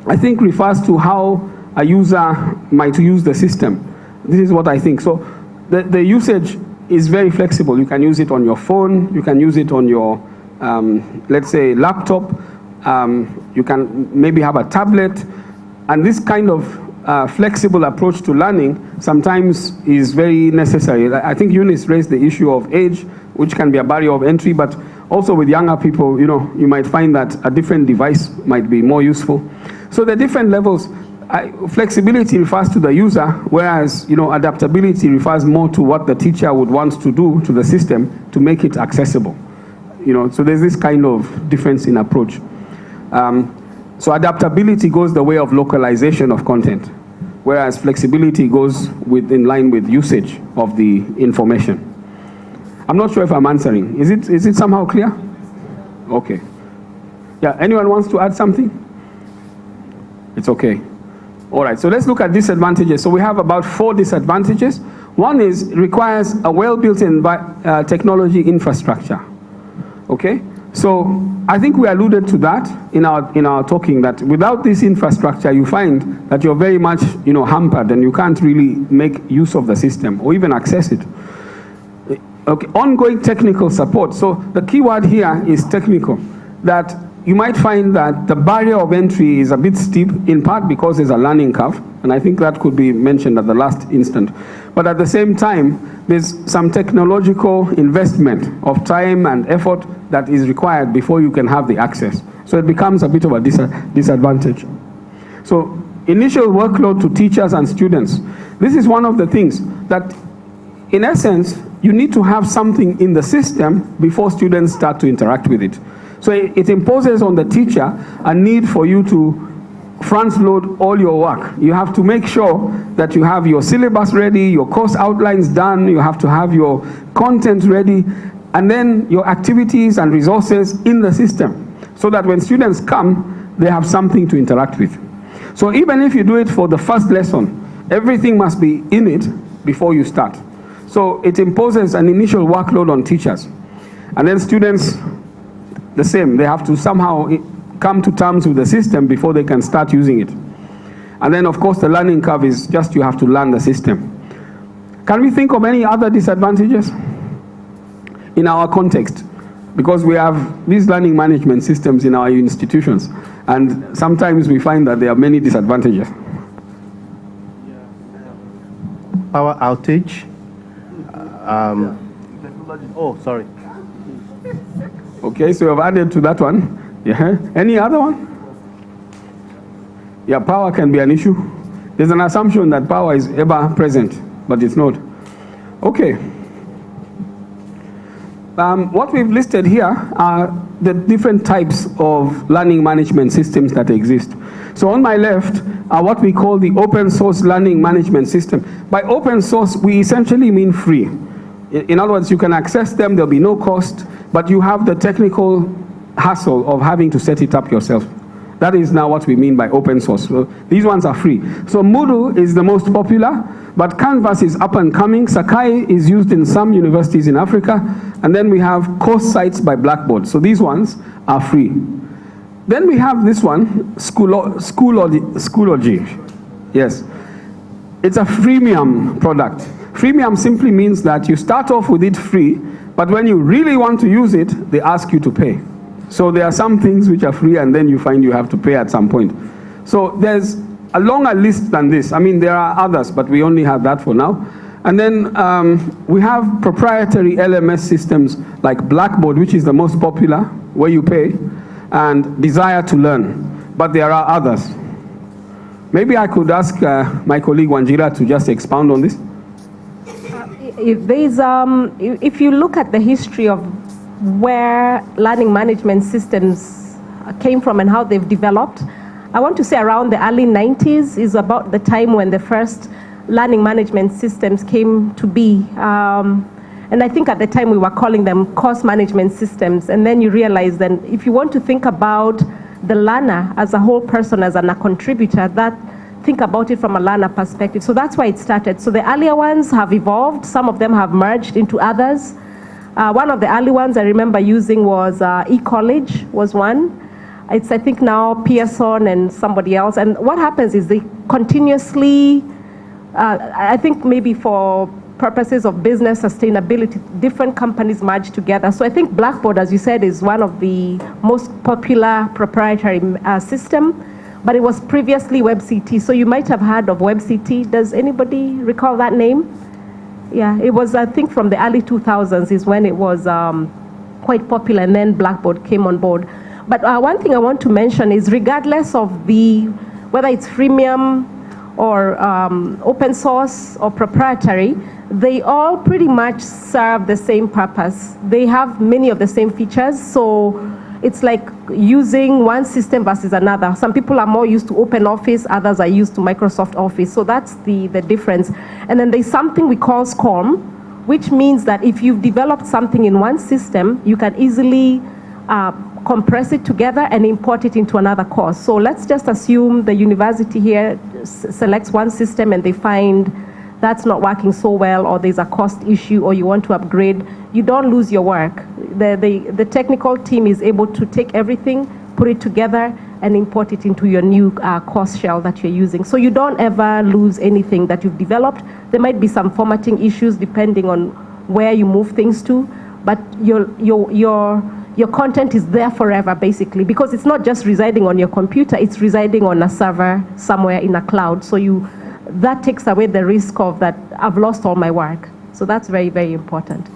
I think, refers to how a user might use the system. This is what I think. So the usage is very flexible. You can use it on your phone, you can use it on your, let's say, laptop, you can maybe have a tablet, and this kind of flexible approach to learning sometimes is very necessary. I think Eunice raised the issue of age, which can be a barrier of entry, but also with younger people, you know, you might find that a different device might be more useful. So the different levels, flexibility refers to the user, whereas, you know, adaptability refers more to what the teacher would want to do to the system to make it accessible. You know, so there's this kind of difference in approach. So adaptability goes the way of localization of content, whereas flexibility goes in line with usage of the information. I'm not sure if I'm answering. Is it somehow clear? Okay. Yeah, anyone wants to add something? It's okay. All right, so let's look at disadvantages. So we have about 4 disadvantages. One is it requires a well-built-in technology infrastructure. Okay? So I think we alluded to that in our talking, that without this infrastructure, you find that you're very much, you know, hampered and you can't really make use of the system or even access it. Okay, ongoing technical support. So the key word here is technical. That you might find that the barrier of entry is a bit steep, in part because there's a learning curve, and I think that could be mentioned at the last instant. But at the same time, there's some technological investment of time and effort that is required before you can have the access. So it becomes a bit of a disadvantage. So initial workload to teachers and students. This is one of the things that, in essence, you need to have something in the system before students start to interact with it. So it imposes on the teacher a need for you to front load all your work. You have to make sure that you have your syllabus ready, your course outlines done, you have to have your content ready, and then your activities and resources in the system, so that when students come, they have something to interact with. So even if you do it for the first lesson, everything must be in it before you start. So it imposes an initial workload on teachers. And then students, the same, they have to somehow come to terms with the system before they can start using it. And then, of course, the learning curve is just you have to learn the system. Can we think of any other disadvantages in our context? Because we have these learning management systems in our institutions, and sometimes we find that there are many disadvantages. Power outage. Oh, sorry. Okay, so you've added to that one. Yeah. Any other one? Yeah, power can be an issue. There's an assumption that power is ever present, but it's not. Okay. What we've listed here are the different types of learning management systems that exist. So on my left are what we call the open source learning management system. By open source, we essentially mean free. In other words, you can access them, there'll be no cost, but you have the technical hassle of having to set it up yourself. That is now what we mean by open source. So these ones are free. So Moodle is the most popular, but Canvas is up and coming. Sakai is used in some universities in Africa. And then we have course sites by Blackboard. So these ones are free. Then we have this one, Schoology. Yes. It's a freemium product. Freemium simply means that you start off with it free, but when you really want to use it, they ask you to pay. So there are some things which are free and then you find you have to pay at some point. So there's a longer list than this. I mean, there are others, but we only have that for now. And then we have proprietary LMS systems like Blackboard, which is the most popular, where you pay, and Desire to Learn. But there are others. Maybe I could ask my colleague Wanjira to just expound on this. If you look at the history of where learning management systems came from and how they've developed, I want to say around the early 90s is about the time when the first learning management systems came to be. And I think at the time we were calling them course management systems. And then you realize that if you want to think about the learner as a whole person, as a contributor, think about it from a learner perspective. So that's why it started. So the earlier ones have evolved. Some of them have merged into others. One of the early ones I remember using was eCollege was one. It's, I think, now Pearson and somebody else. And what happens is they continuously, I think maybe for purposes of business sustainability, different companies merge together. So I think Blackboard, as you said, is one of the most popular proprietary system, but it was previously WebCT. So you might have heard of WebCT. Does anybody recall that name? Yeah, it was, I think, from the early 2000s is when it was quite popular, and then Blackboard came on board. But one thing I want to mention is regardless of whether it's freemium or open source or proprietary, they all pretty much serve the same purpose. They have many of the same features, so it's like using one system versus another. Some people are more used to OpenOffice, others are used to Microsoft Office, so that's the difference. And then there's something we call SCORM, which means that if you've developed something in one system, you can easily compress it together and import it into another course. So let's just assume the university here selects one system and they find that's not working so well, or there's a cost issue, or you want to upgrade. You don't lose your work. The technical team is able to take everything, put it together, and import it into your new course shell that you're using. So you don't ever lose anything that you've developed. There might be some formatting issues depending on where you move things to, but your content is there forever, basically, because it's not just residing on your computer, it's residing on a server somewhere in a cloud. So that takes away the risk of that I've lost all my work. So that's very, very important.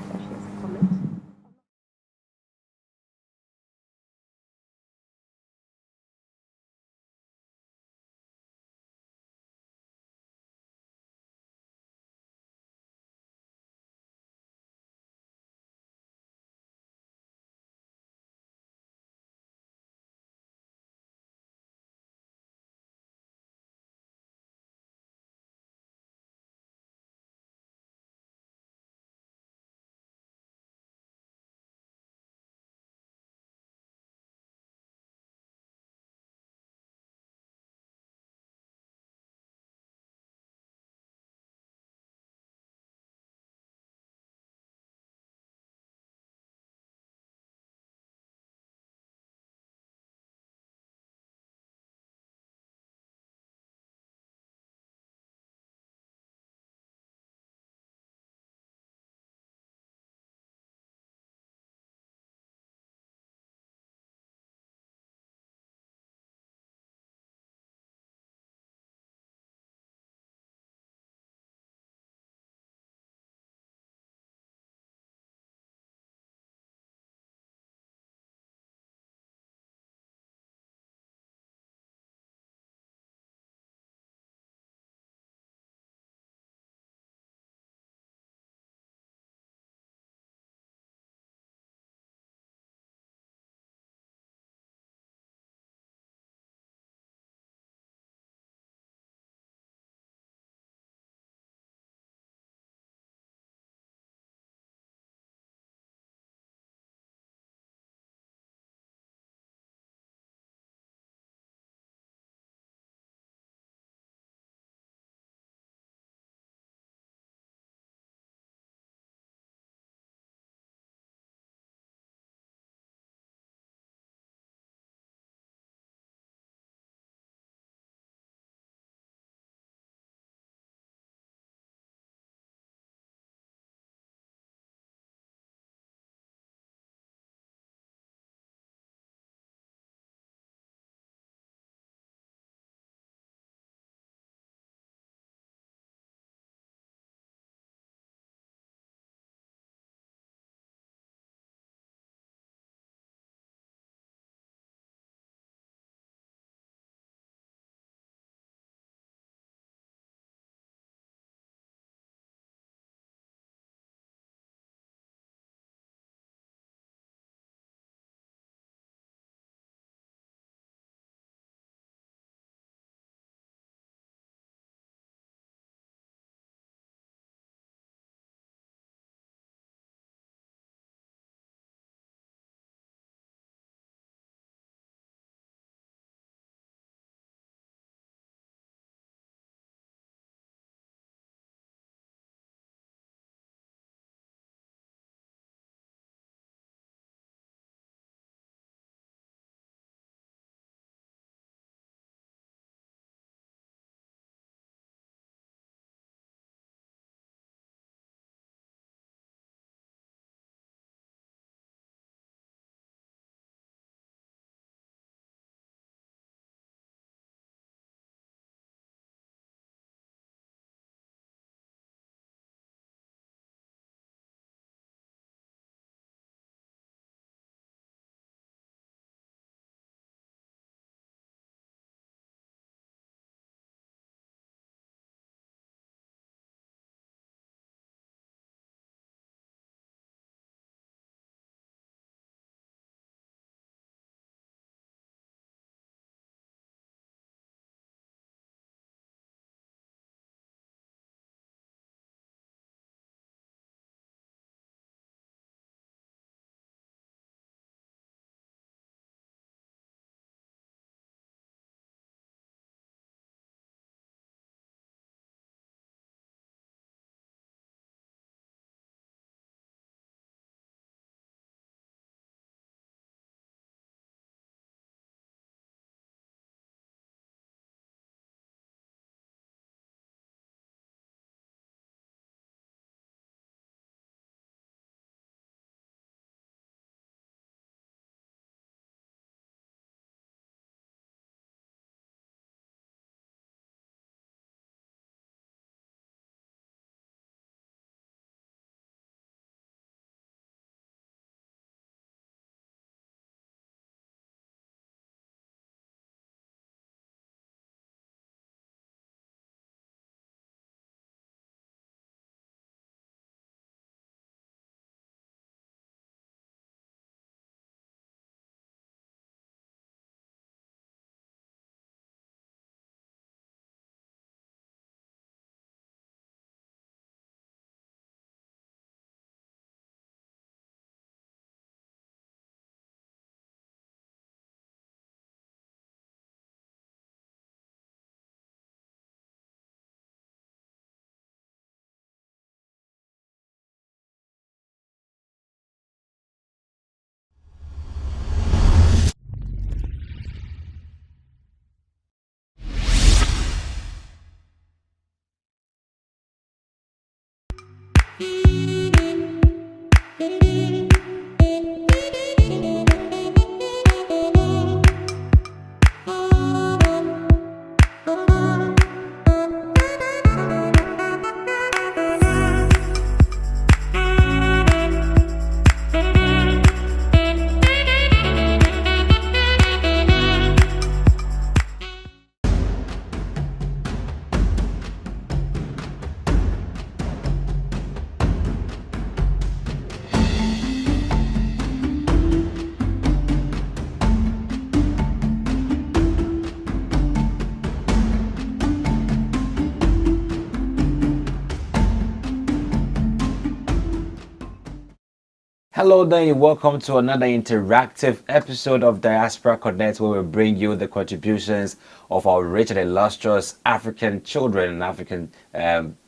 Hello there, welcome to another interactive episode of Diaspora Connect, where we bring you the contributions of our rich and illustrious African children and African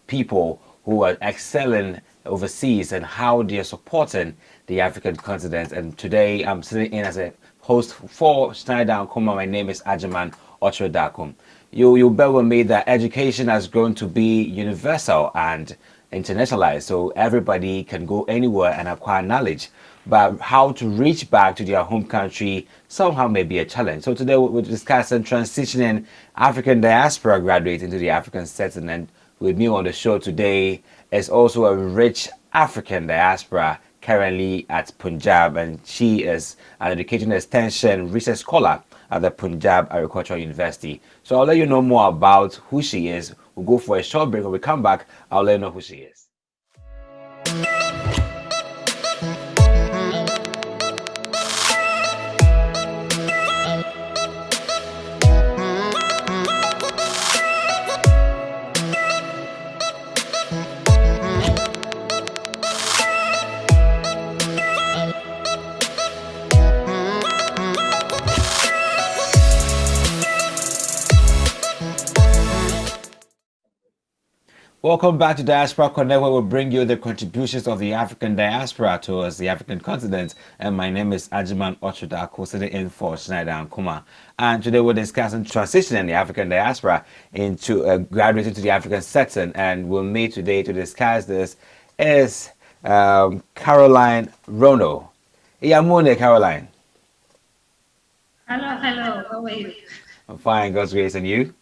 people who are excelling overseas and how they are supporting the African continent. And today I'm sitting in as a host for Schneider and Kuma. My name is Ajiman Ochredakum. You bear with me that education has grown to be universal and internationalized, so everybody can go anywhere and acquire knowledge, but how to reach back to their home country somehow may be a challenge. So today we're discussing transitioning African diaspora graduates into the African setting, and with me on the show today is also a rich African diaspora currently at Punjab, and she is an education extension research scholar at the Punjab Agricultural University. So I'll let you know more about who she is. We'll go for a short break. When we come back, I'll let you know who she is. Welcome back to Diaspora Connect, where we bring you the contributions of the African diaspora towards the African continent. And my name is Ajiman Ochredakum, sitting in for Schneider and Kuma. And today we're discussing transitioning the African diaspora into graduating to the African setting. And we'll meet today to discuss this is Caroline Rono. Iyamune, Caroline. Hello, how are you? I'm fine, God's grace, and you?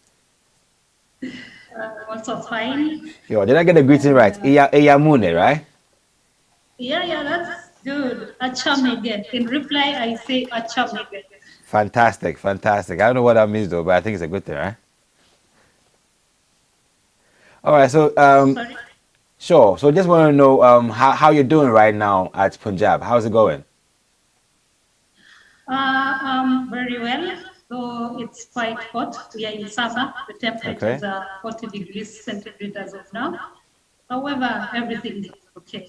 Also fine. Yo, did I get the greeting right? Iyamune, right? Yeah, that's good. Achamege. In reply, I say achamege. Fantastic. I don't know what that means though, but I think it's a good thing, right? All right, so Sorry? sure. So just want to know how you're doing right now at Punjab. How's it going? Very well. So it's quite hot. We are in summer. The temperatures are 40 degrees centigrade as of now. However, everything is okay.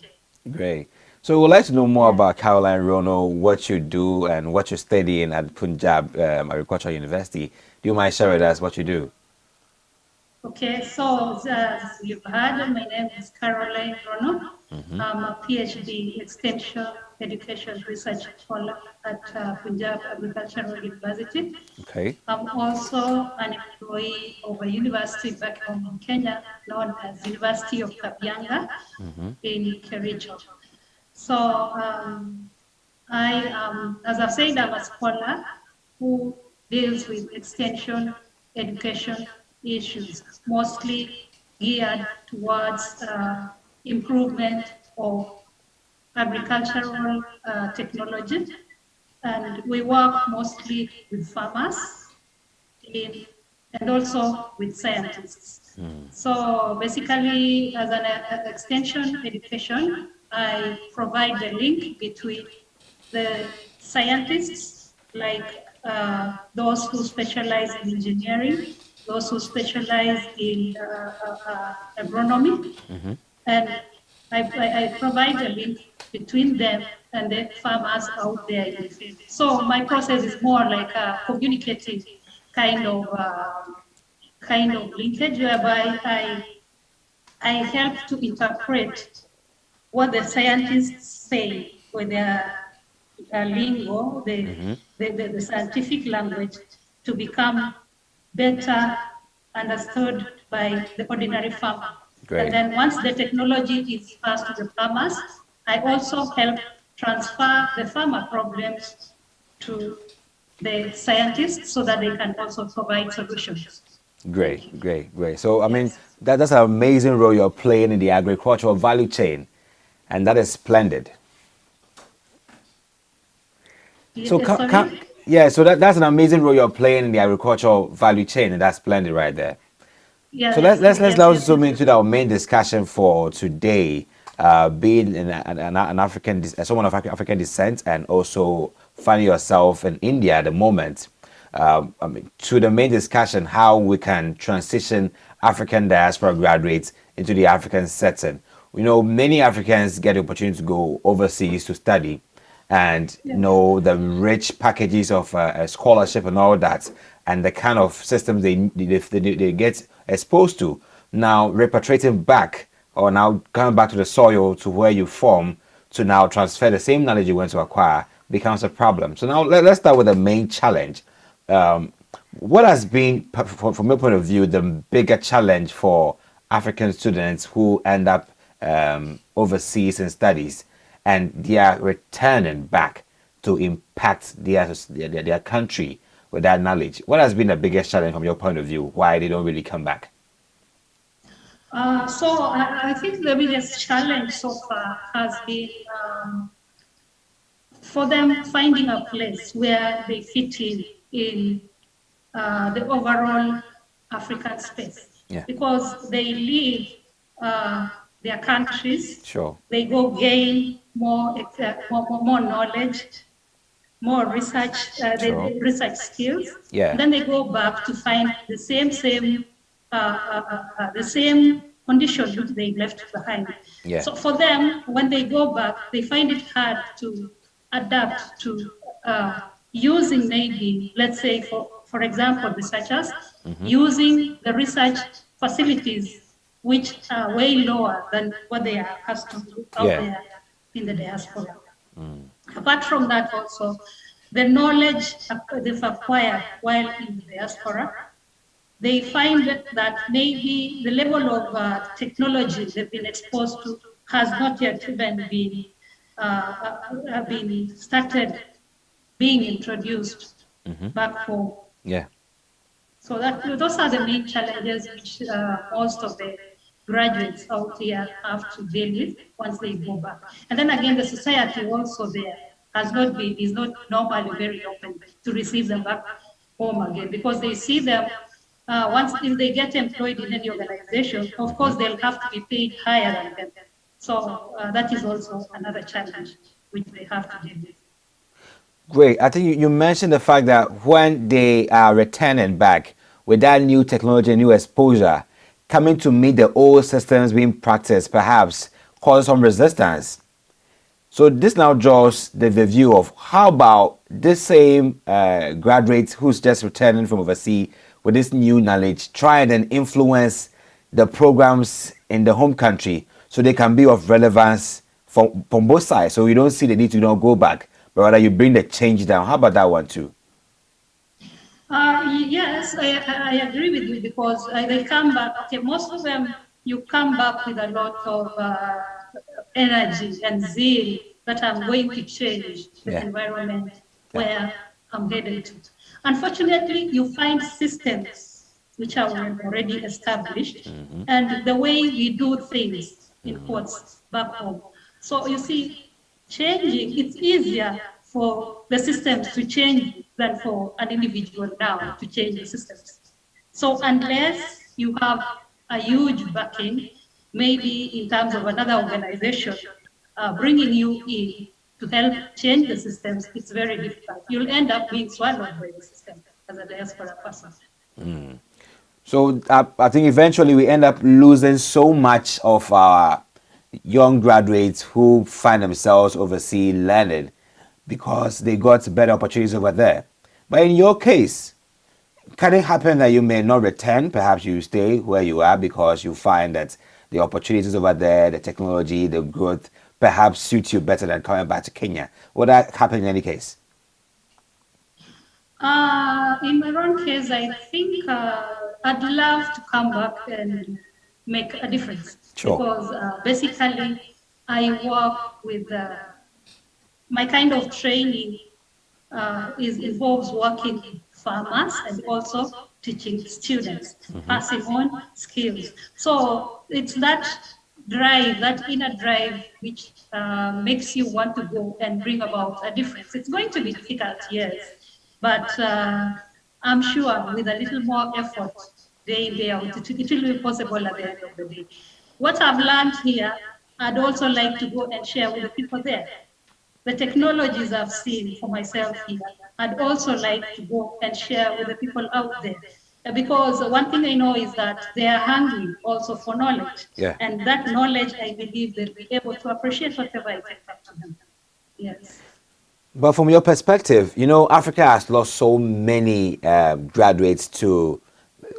Great. So we'd like to know more about Caroline Rono, what you do and what you're studying at Punjab Agricultural University. Do you mind sharing with us what you do? Okay, so as you've heard, my name is Caroline Rono. I'm a PhD Extension Education Research Scholar at Punjab Agricultural University. Okay. I'm also an employee of a university back home in Kenya known as University of Kabianga in Kericho. So I am, as I've said, I'm a scholar who deals with extension education issues, mostly geared towards improvement of agricultural technology. And we work mostly with farmers and also with scientists. So basically, as an extension education, I provide the link between the scientists, like those who specialize in engineering, those who specialize in agronomy, and I provide a link between them and the farmers out there in the field. So my process is more like a communicative kind of linkage, whereby I help to interpret what the scientists say with their lingo, the scientific language, to become better understood by the ordinary farmer. Great. And then once the technology is passed to the farmers, I also help transfer the farmer problems to the scientists so that they can also provide solutions. Great, great, great. So, I mean, that's an amazing role you're playing in the agricultural value chain, and that is splendid. So, so that's an amazing role you're playing in the agricultural value chain, and that's splendid right there. Yeah, so let's now zoom into our main discussion for today, being an African, someone of African descent, and also finding yourself in India at the moment. I mean, to the main discussion, how we can transition African diaspora graduates into the African setting. You know, many Africans get the opportunity to go overseas to study, and you know the rich packages of a scholarship and all that, and the kind of systems they get exposed to. Now repatriating back, or now coming back to the soil to where you from, to now transfer the same knowledge you went to acquire becomes a problem. So now let's start with the main challenge. What has been, from your point of view, the bigger challenge for African students who end up overseas in studies, and they are returning back to impact their country with that knowledge? What has been the biggest challenge from your point of view? Why they don't really come back? So I think the biggest challenge so far has been for them finding a place where they fit in the overall African space. Yeah. Because they leave their countries, sure, they go gain more knowledge, more research, research skills. Yeah. And then they go back to find the same conditions which they left behind. Yeah. So for them, when they go back, they find it hard to adapt to using maybe, let's say, for example, researchers, using the research facilities which are way lower than what they are accustomed to out there in the diaspora. Apart from that also, the knowledge they've acquired while in the diaspora, they find that maybe the level of technology they've been exposed to has not yet even been started being introduced back home. Yeah. So those are the main challenges which most of the graduates out here have to deal with once they go back. And then again, the society also there is not normally very open to receive them back home again, because they see them once if they get employed in any organization, of course they'll have to be paid higher than them. So that is also another challenge which they have to deal with. Great. I think you mentioned the fact that when they are returning back with that new technology and new exposure, coming to meet the old systems being practiced perhaps causes some resistance. So this now draws the view of how about this same graduate who's just returning from overseas with this new knowledge, try and then influence the programs in the home country so they can be of relevance from both sides. So you don't see the need to go back, but rather you bring the change down. How about that one too? Yes, I agree with you, because they come back. Okay, most of them, you come back with a lot of energy and zeal that I'm going to change the environment where I'm headed to. Unfortunately, you find systems which are already established, and the way we do things, in quotes, back home. So you see, changing, it's easier for the systems to change than for an individual now to change the systems. So unless you have a huge backing, maybe in terms of another organization bringing you in to help change the systems, it's very difficult. You'll end up being swallowed by the system as a diaspora person. So I think eventually we end up losing so much of our young graduates who find themselves overseas learning because they got better opportunities over there. But in your case, can it happen that you may not return? Perhaps you stay where you are because you find that the opportunities over there, the technology, the growth, perhaps suits you better than coming back to Kenya. Would that happen in any case? In my own case, I think I'd love to come back and make a difference. Sure. Because basically I work with my kind of training involves working with farmers and also teaching students, passing on skills. So it's that drive, that inner drive, which makes you want to go and bring about a difference. It's going to be difficult, yes, but I'm sure with a little more effort, day in, day out, it will be possible at the end of the day. What I've learned here, I'd also like to go and share with the people there. The technologies I've seen for myself here, I'd also like to go and share with the people out there. Because one thing I know is that they are hungry also for knowledge. Yeah. And that knowledge, I believe they'll be able to appreciate whatever I take back to them. Yes. But from your perspective, you know, Africa has lost so many graduates to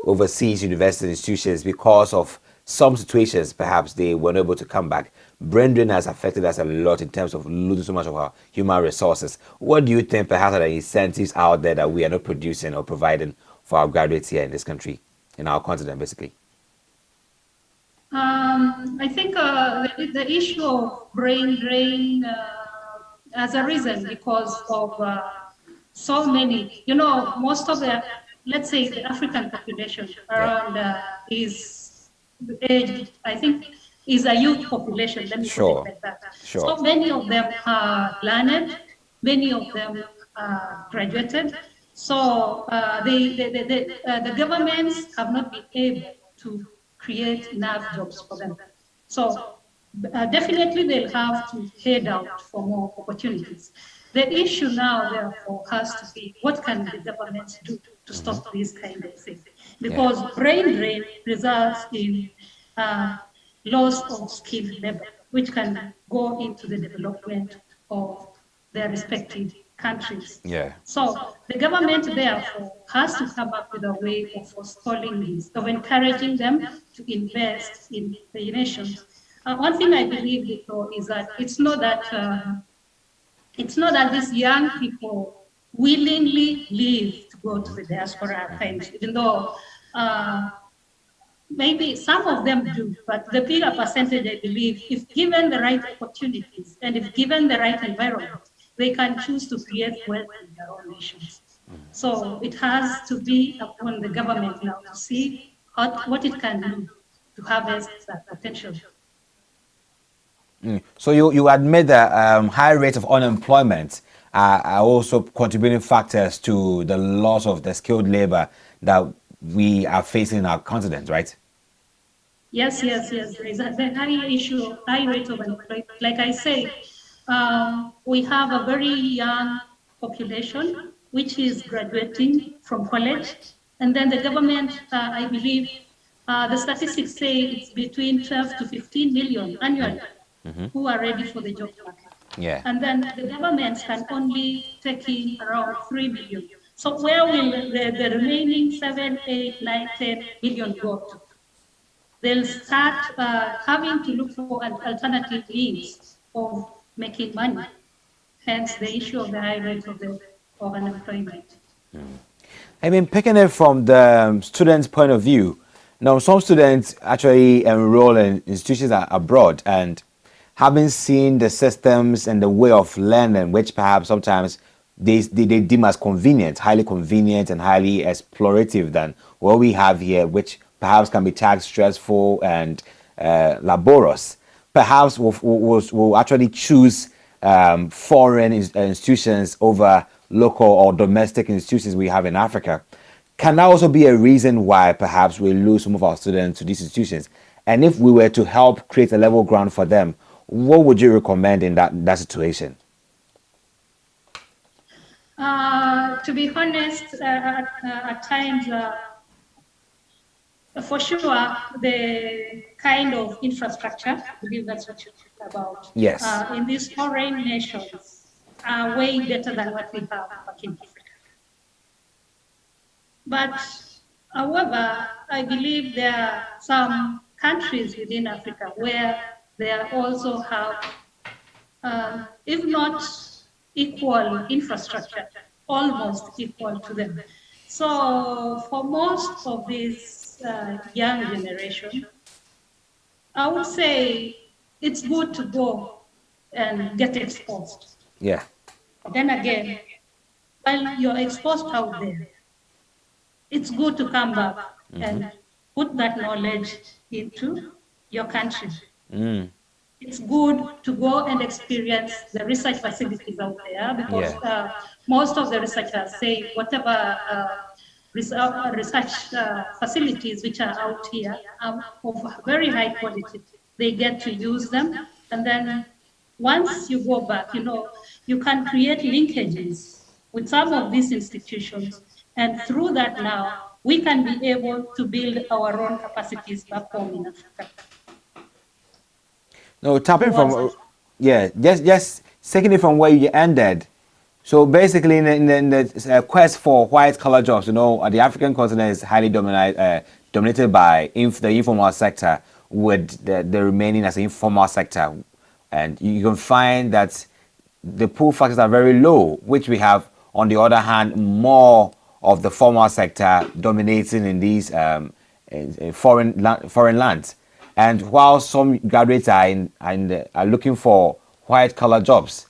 overseas university institutions because of some situations. Perhaps they weren't able to come back. Brain drain has affected us a lot in terms of losing so much of our human resources. What do you think perhaps are the incentives out there that we are not producing or providing for our graduates here in this country, in our continent, basically? I think the issue of brain drain as a reason because of so many, you know, most of the, let's say the African population around is aged, I think, is a youth population, let me put it like that. Sure. So many of them are learned, many of them are graduated. So the governments have not been able to create enough jobs for them. So definitely they'll have to head out for more opportunities. The issue now, therefore, has to be what can the governments do to stop this kind of thing? Because brain drain results in loss of skilled labor, which can go into the development of their respective countries. Yeah. So the government, therefore, has to come up with a way of forestalling this, of encouraging them to invest in the nations. One thing I believe, though, is that it's not that these young people willingly leave to go to the diaspora at times, even though maybe some of them do, but the bigger percentage, I believe, if given the right opportunities and if given the right environment, they can choose to create wealth in their own nations. So it has to be upon the government now to see what it can do to harvest that potential. So you admit that high rates of unemployment are also contributing factors to the loss of the skilled labor that we are facing in our continent, right? Yes. There is a high issue, high rate of unemployment. Like I say, we have a very young population which is graduating from college, and then the government, I believe, the statistics say it's between 12 to 15 million annually who are ready for the job market. Yeah. And then the governments can only take in around 3 million. So where will the remaining 7, 8, 9, 10 million go to? They'll start having to look for an alternative means of making money. Hence the issue of the high rate of unemployment. I mean, picking it from the student's point of view, now some students actually enroll in institutions abroad, and having seen the systems and the way of learning, which perhaps sometimes they deem as convenient, highly convenient and highly explorative than what we have here, which perhaps can be taxed, stressful and laborious. Perhaps we'll actually choose foreign institutions over local or domestic institutions we have in Africa. Can that also be a reason why perhaps we lose some of our students to these institutions? And if we were to help create a level ground for them, what would you recommend in that situation? To be honest, at times, for sure, the kind of infrastructure, I believe that's what you're talking about. Yes. In these foreign nations are way better than what we have back in Africa. But, however, I believe there are some countries within Africa where they also have, if not equal infrastructure, almost equal to them. So for most of this young generation, I would say it's good to go and get exposed. Yeah. Then again, while you're exposed out there, it's good to come back and put that knowledge into your country. Mm. It's good to go and experience the research facilities out there because most of the researchers say whatever research facilities which are out here are of very high quality. They get to use them, and then once you go back, you can create linkages with some of these institutions, and through that now we can be able to build our own capacities back home in Africa. No, tapping from, just taking it from where you ended. So basically, in the quest for white-collar jobs, the African continent is highly dominated by the informal sector, with the remaining as an informal sector. And you can find that the pull factors are very low, which we have, on the other hand, more of the formal sector dominating in these in foreign lands. And while some graduates are looking for white-collar jobs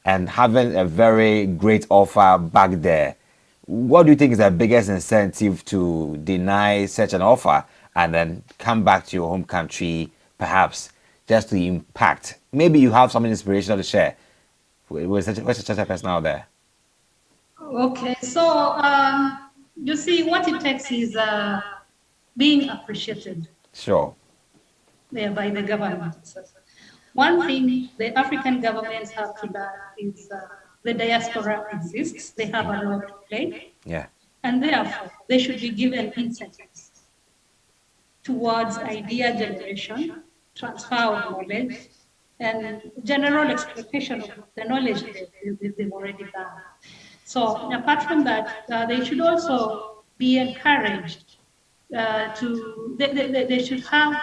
and having a very great offer back there, what do you think is the biggest incentive to deny such an offer and then come back to your home country, perhaps just to impact? Maybe you have some inspiration to share with such a person out there. Okay, so you see, what it takes is being appreciated. Sure. By the government. One thing the African governments have to learn is the diaspora exists. They have a role to play. Yeah. And therefore, they should be given incentives towards idea generation, transfer of knowledge, and general exploitation of the knowledge they've already done. So apart from that, they should also be encouraged they should have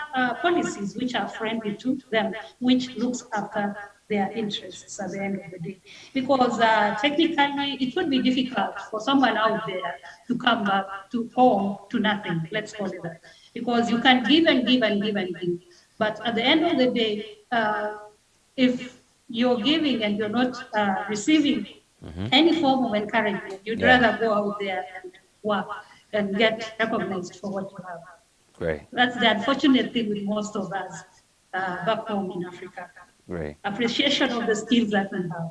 policies which are friendly to them, which looks after their interests at the end of the day. Because technically, it would be difficult for someone out there to come back to home to nothing, let's call it that. Because you can give and give and give and give. But at the end of the day, if you're giving and you're not receiving any form of encouragement, you'd rather go out there and work and get recognized for what you have. Great. That's the unfortunate thing with most of us back home in Africa. Great. Appreciation of the skills that we have.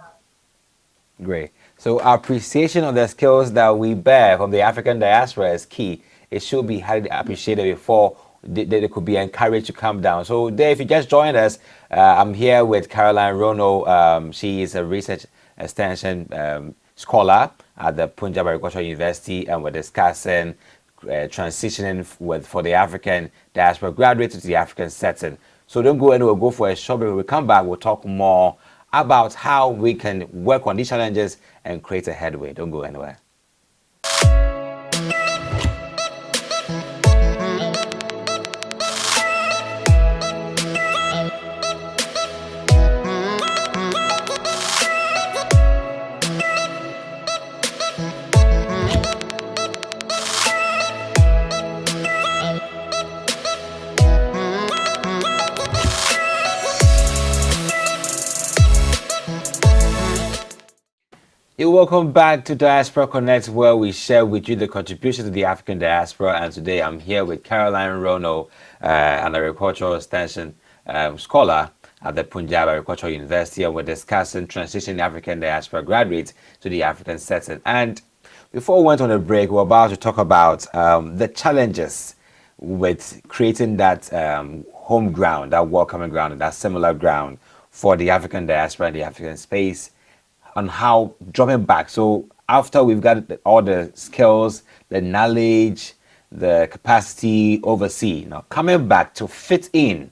Great. So appreciation of the skills that we bear from the African diaspora is key. It should be highly appreciated before they could be encouraged to come down. So there, if you just joined us, I'm here with Caroline Rono. She is a research extension scholar at the Punjab Agricultural University, and we're discussing transitioning for the African diaspora graduates to the African setting. So don't go anywhere, go for a short break. When we come back, we'll talk more about how we can work on these challenges and create a headway. Don't go anywhere. Welcome back to Diaspora Connect, where we share with you the contributions to the African diaspora. And today I'm here with Caroline Rono, an agricultural extension scholar at the Punjab Agricultural University, and we're discussing transitioning African diaspora graduates to the African setting. And before we went on a break, we're about to talk about the challenges with creating that home ground, that welcoming ground, and that similar ground for the African diaspora and the African space, on how dropping back. So after we've got all the skills, the knowledge, the capacity overseas, now coming back to fit in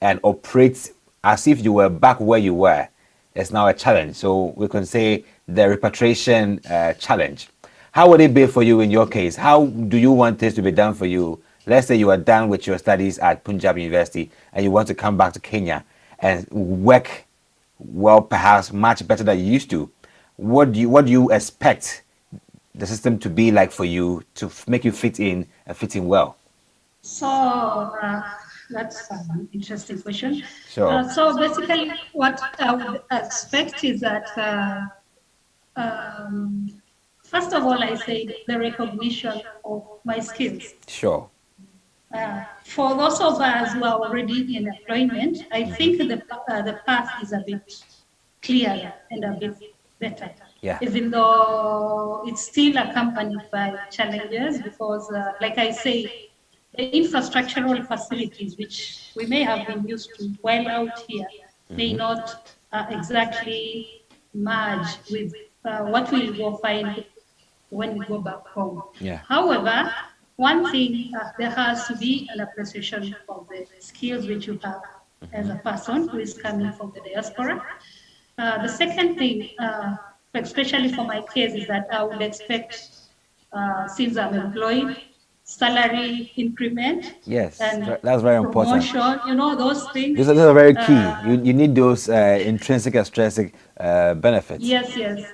and operate as if you were back where you were is now a challenge. So we can say the repatriation challenge. How would it be for you in your case? How do you want this to be done for you? Let's say you are done with your studies at Punjab University and you want to come back to Kenya and work well, perhaps much better than you used to. What do you expect the system to be like for you to make you fit in and fit in well? So That's an interesting question. Sure. So basically, what I would expect is that, first of all, I say the recognition of my skills. Sure. For those of us who are already in employment, I think the path is a bit clearer and a bit better. Yeah. Even though it's still accompanied by challenges, because, like I say, the infrastructural facilities, which we may have been used to while out here, may not exactly merge with what we will find when we go back home. Yeah. However, one thing, there has to be an appreciation of the skills which you have as a person who is coming from the diaspora. The second thing, especially for my case, is that I would expect, since I'm employed, salary increment. Yes, and that's very important. Promotion, you know, those things. These are very key. You need those intrinsic, extrinsic benefits. Yes, yes.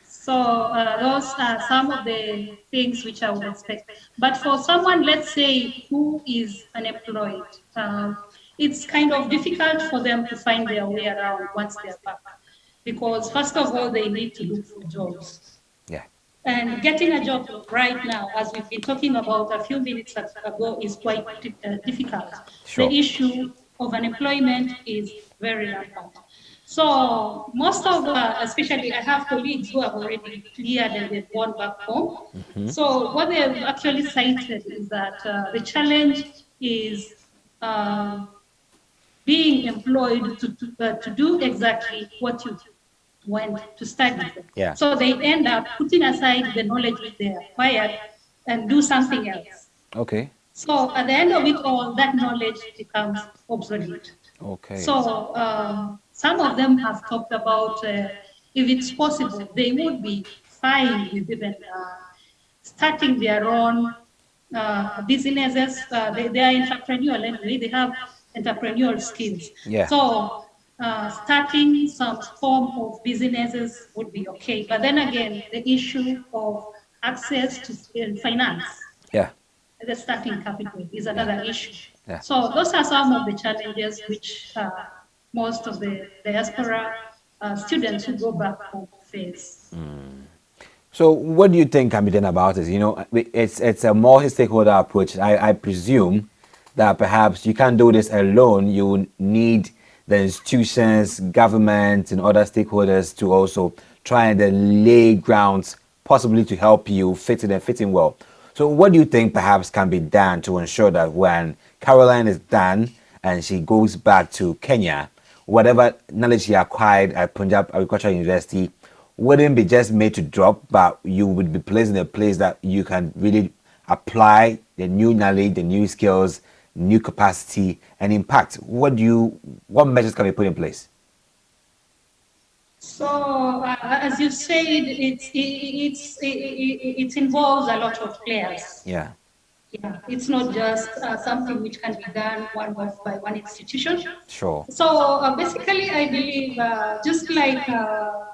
So those are some of the things which I would expect. But for someone, let's say, who is unemployed, it's kind of difficult for them to find their way around once they're back. Because first of all, they need to look for jobs. Yeah. And getting a job right now, as we've been talking about a few minutes ago, is quite difficult. Sure. The issue of unemployment is very rampant. So most of, especially I have colleagues who have already cleared and they've gone back home. So what they have actually cited is that the challenge is being employed to do exactly what you went to study. Yeah. So they end up putting aside the knowledge which they acquired and do something else. Okay. So at the end of it all, that knowledge becomes obsolete. Okay. So some of them have talked about, if it's possible, they would be fine with even starting their own businesses. They are entrepreneurial anyway. They have entrepreneurial skills. Yeah. So starting some form of businesses would be okay. But then again, the issue of access to finance, yeah, the starting capital, is another issue. Yeah. So those are some of the challenges which most of the diaspora students who go back home face. So what do you think can be done about it? You know, it's a multi-stakeholder approach. I presume that perhaps you can't do this alone. You need the institutions, government, and other stakeholders to also try and then lay grounds possibly to help you fit in well. So what do you think perhaps can be done to ensure that when Caroline is done and she goes back to Kenya, whatever knowledge she acquired at Punjab Agricultural University wouldn't be just made to drop, but you would be placed in a place that you can really apply the new knowledge, the new skills, new capacity and impact? What measures can be put in place? So as you said, it involves a lot of players. Yeah. Yeah, it's not just something which can be done one by one institution. Sure. So basically, I believe just like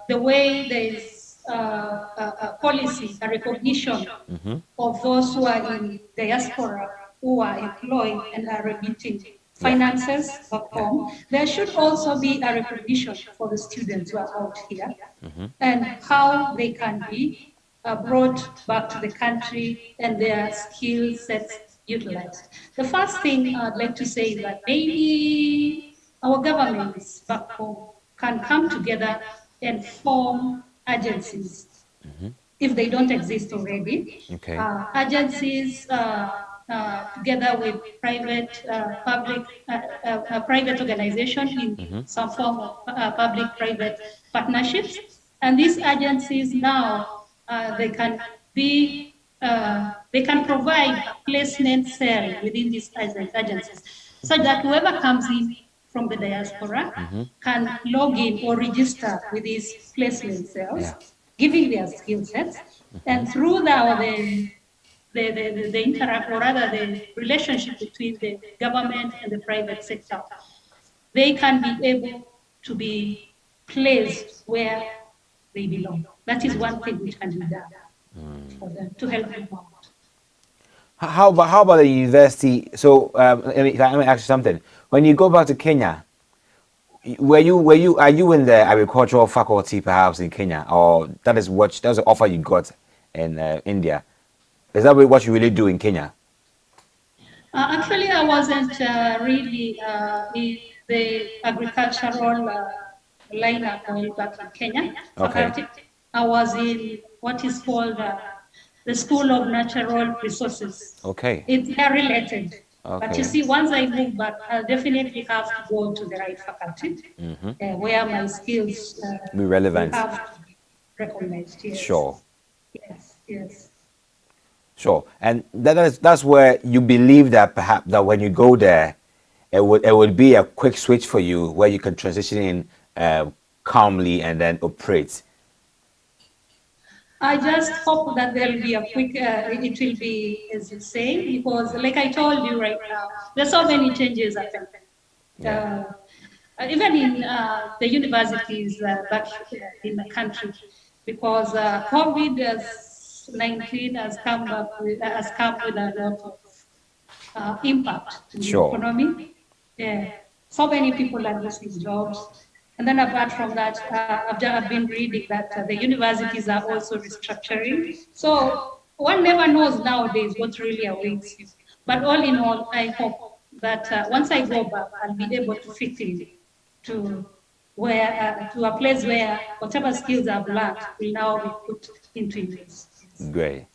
the way there is a policy, a recognition of those who are in diaspora, who are employed and are remitting finances back home, there should also be a recognition for the students who are out here and how they can be brought back to the country and their skill sets utilized. The first thing I'd like to say is that maybe our governments back home can come together and form agencies if they don't exist already. Okay. Agencies together with private, private organization in some form of public-private partnerships. And these agencies now, they can provide a placement cell within these agencies, such that whoever comes in from the diaspora can log in or register with these placement cells, giving their skill sets, and through the interact, or rather the relationship between the government and the private sector, they can be able to be placed where they belong. That is one thing which can be done for them to help them out. How about the university? So let me ask you something. When you go back to Kenya, are you in the agricultural faculty perhaps in Kenya, or that's the offer you got in India? Is that what you really do in Kenya? Actually, I wasn't really in the agricultural lineup while back in Kenya. Okay. I was in what is called the School of Natural Resources. Okay. They're related. Okay. But you see, once I move back, I'll definitely have to go to the right faculty where my skills be relevant. have to be recognized. Yes. Sure. Yes, yes. Sure. And that's where you believe that perhaps that when you go there, it would be a quick switch for you where you can transition in calmly and then operate. I just hope that there'll be a quick, it will be as you say, because like I told you right now, there's so many changes happening. Yeah. Even in the universities back in the country, because COVID-19 has come with a lot of impact in the economy. Yeah. So many people are losing jobs. And then apart from that, I've been reading that the universities are also restructuring. So one never knows nowadays what really awaits you. But all in all, I hope that once I go back, I'll be able to fit in to a place where whatever skills I've learned will now be put into use. Great.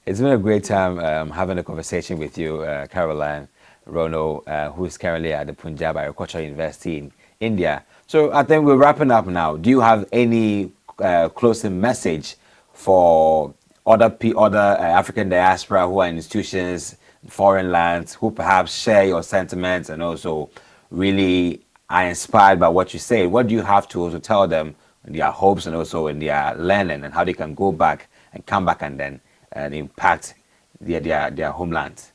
It's been a great time having a conversation with you, Caroline Rono, who is currently at the Punjab Agricultural University in India. So I think we're wrapping up now. Do you have any closing message for other African diaspora who are in institutions, foreign lands, who perhaps share your sentiments and also really are inspired by what you say? What do you have to also tell them in their hopes and also in their learning and how they can go back and come back and then impact their homelands?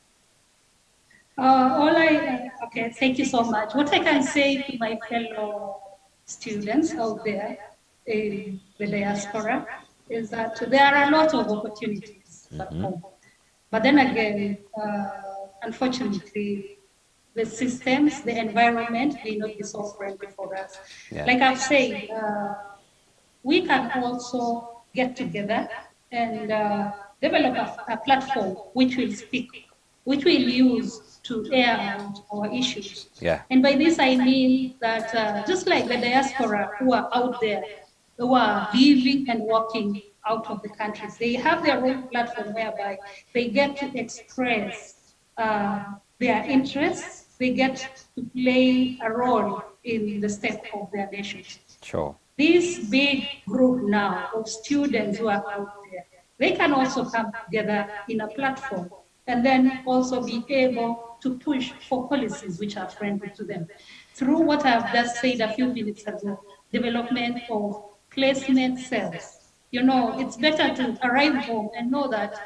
Okay, thank you so much. What I can say to my fellow students out there in the diaspora is that there are a lot of opportunities back home. But then again, unfortunately, the systems, the environment may not be so friendly for us. Yeah. Like I've said, we can also get together and develop a platform which will speak, which we'll use to air out our issues. Yeah. And by this I mean that just like the diaspora who are out there, who are living and working out of the countries, they have their own platform whereby they get to express their interests, they get to play a role in the step of their nations. Sure. This big group now of students who are out there, they can also come together in a platform and then also be able to push for policies which are friendly to them. Through what I've just said a few minutes ago, development of placement cells. You know, it's better to arrive home and know that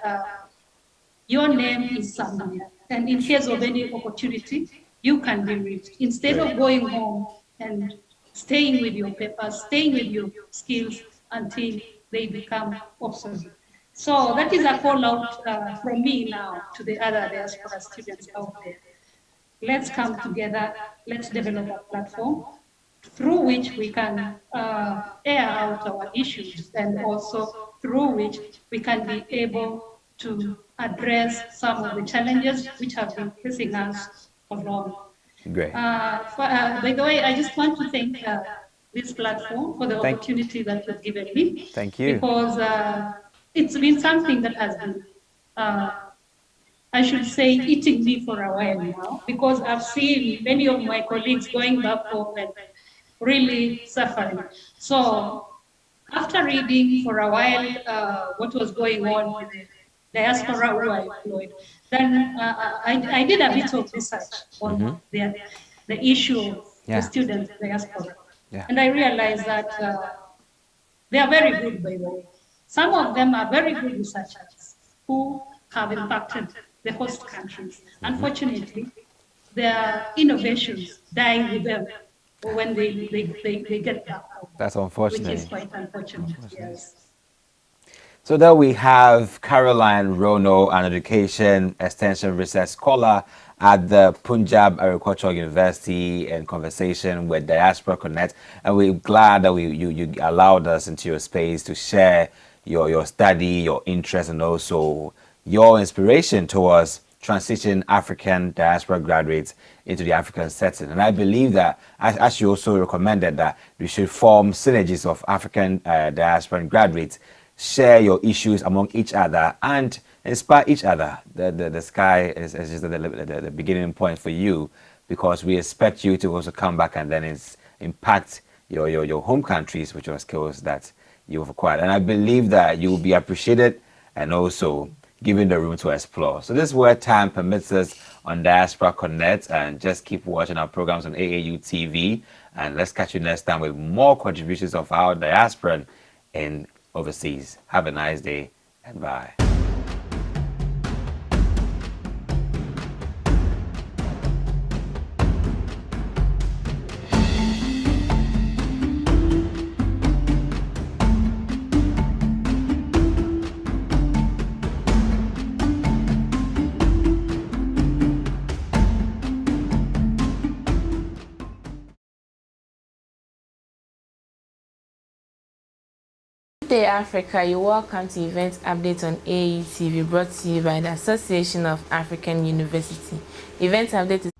your name is somewhere. And in case of any opportunity, you can be reached. Instead of going home and staying with your papers, staying with your skills until they become obsolete. So that is a call out from me now to the other diaspora students out there. Let's come together, let's develop a platform through which we can air out our issues and also through which we can be able to address some of the challenges which have been facing us for long. Great. By the way, I just want to thank this platform for the opportunity that you've given me. Thank you. Because it's been something that has been, I should say, eating me for a while now, because I've seen many of my colleagues going back home and really suffering. So after reading for a while what was going on with the diaspora who I employed, then I did a bit of research on the issue of the student diaspora. Yeah. And I realized that they are very good, by the way. Some of them are very good researchers who have impacted the host countries. Unfortunately, their innovations die with them when they get back home. That's unfortunate. Which is quite unfortunate, yes. So there we have Caroline Rono, an education extension research scholar at the Punjab Agricultural University, in conversation with Diaspora Connect. And we're glad that you allowed us into your space to share your study, your interest, and also your inspiration towards transitioning African diaspora graduates into the African setting. And I believe that, as you also recommended, that we should form synergies of African diaspora graduates, share your issues among each other, and inspire each other. The sky is just the beginning point for you, because we expect you to also come back and then impact your home countries with your skills that you've acquired. And I believe that you will be appreciated and also given the room to explore. So this is where time permits us on Diaspora Connect, and just keep watching our programs on AAU TV, and let's catch you next time with more contributions of our diaspora in overseas. Have a nice day and bye. Good day, Africa. You're welcome to Event Update on AAU TV, brought to you by the Association of African University. Event Update is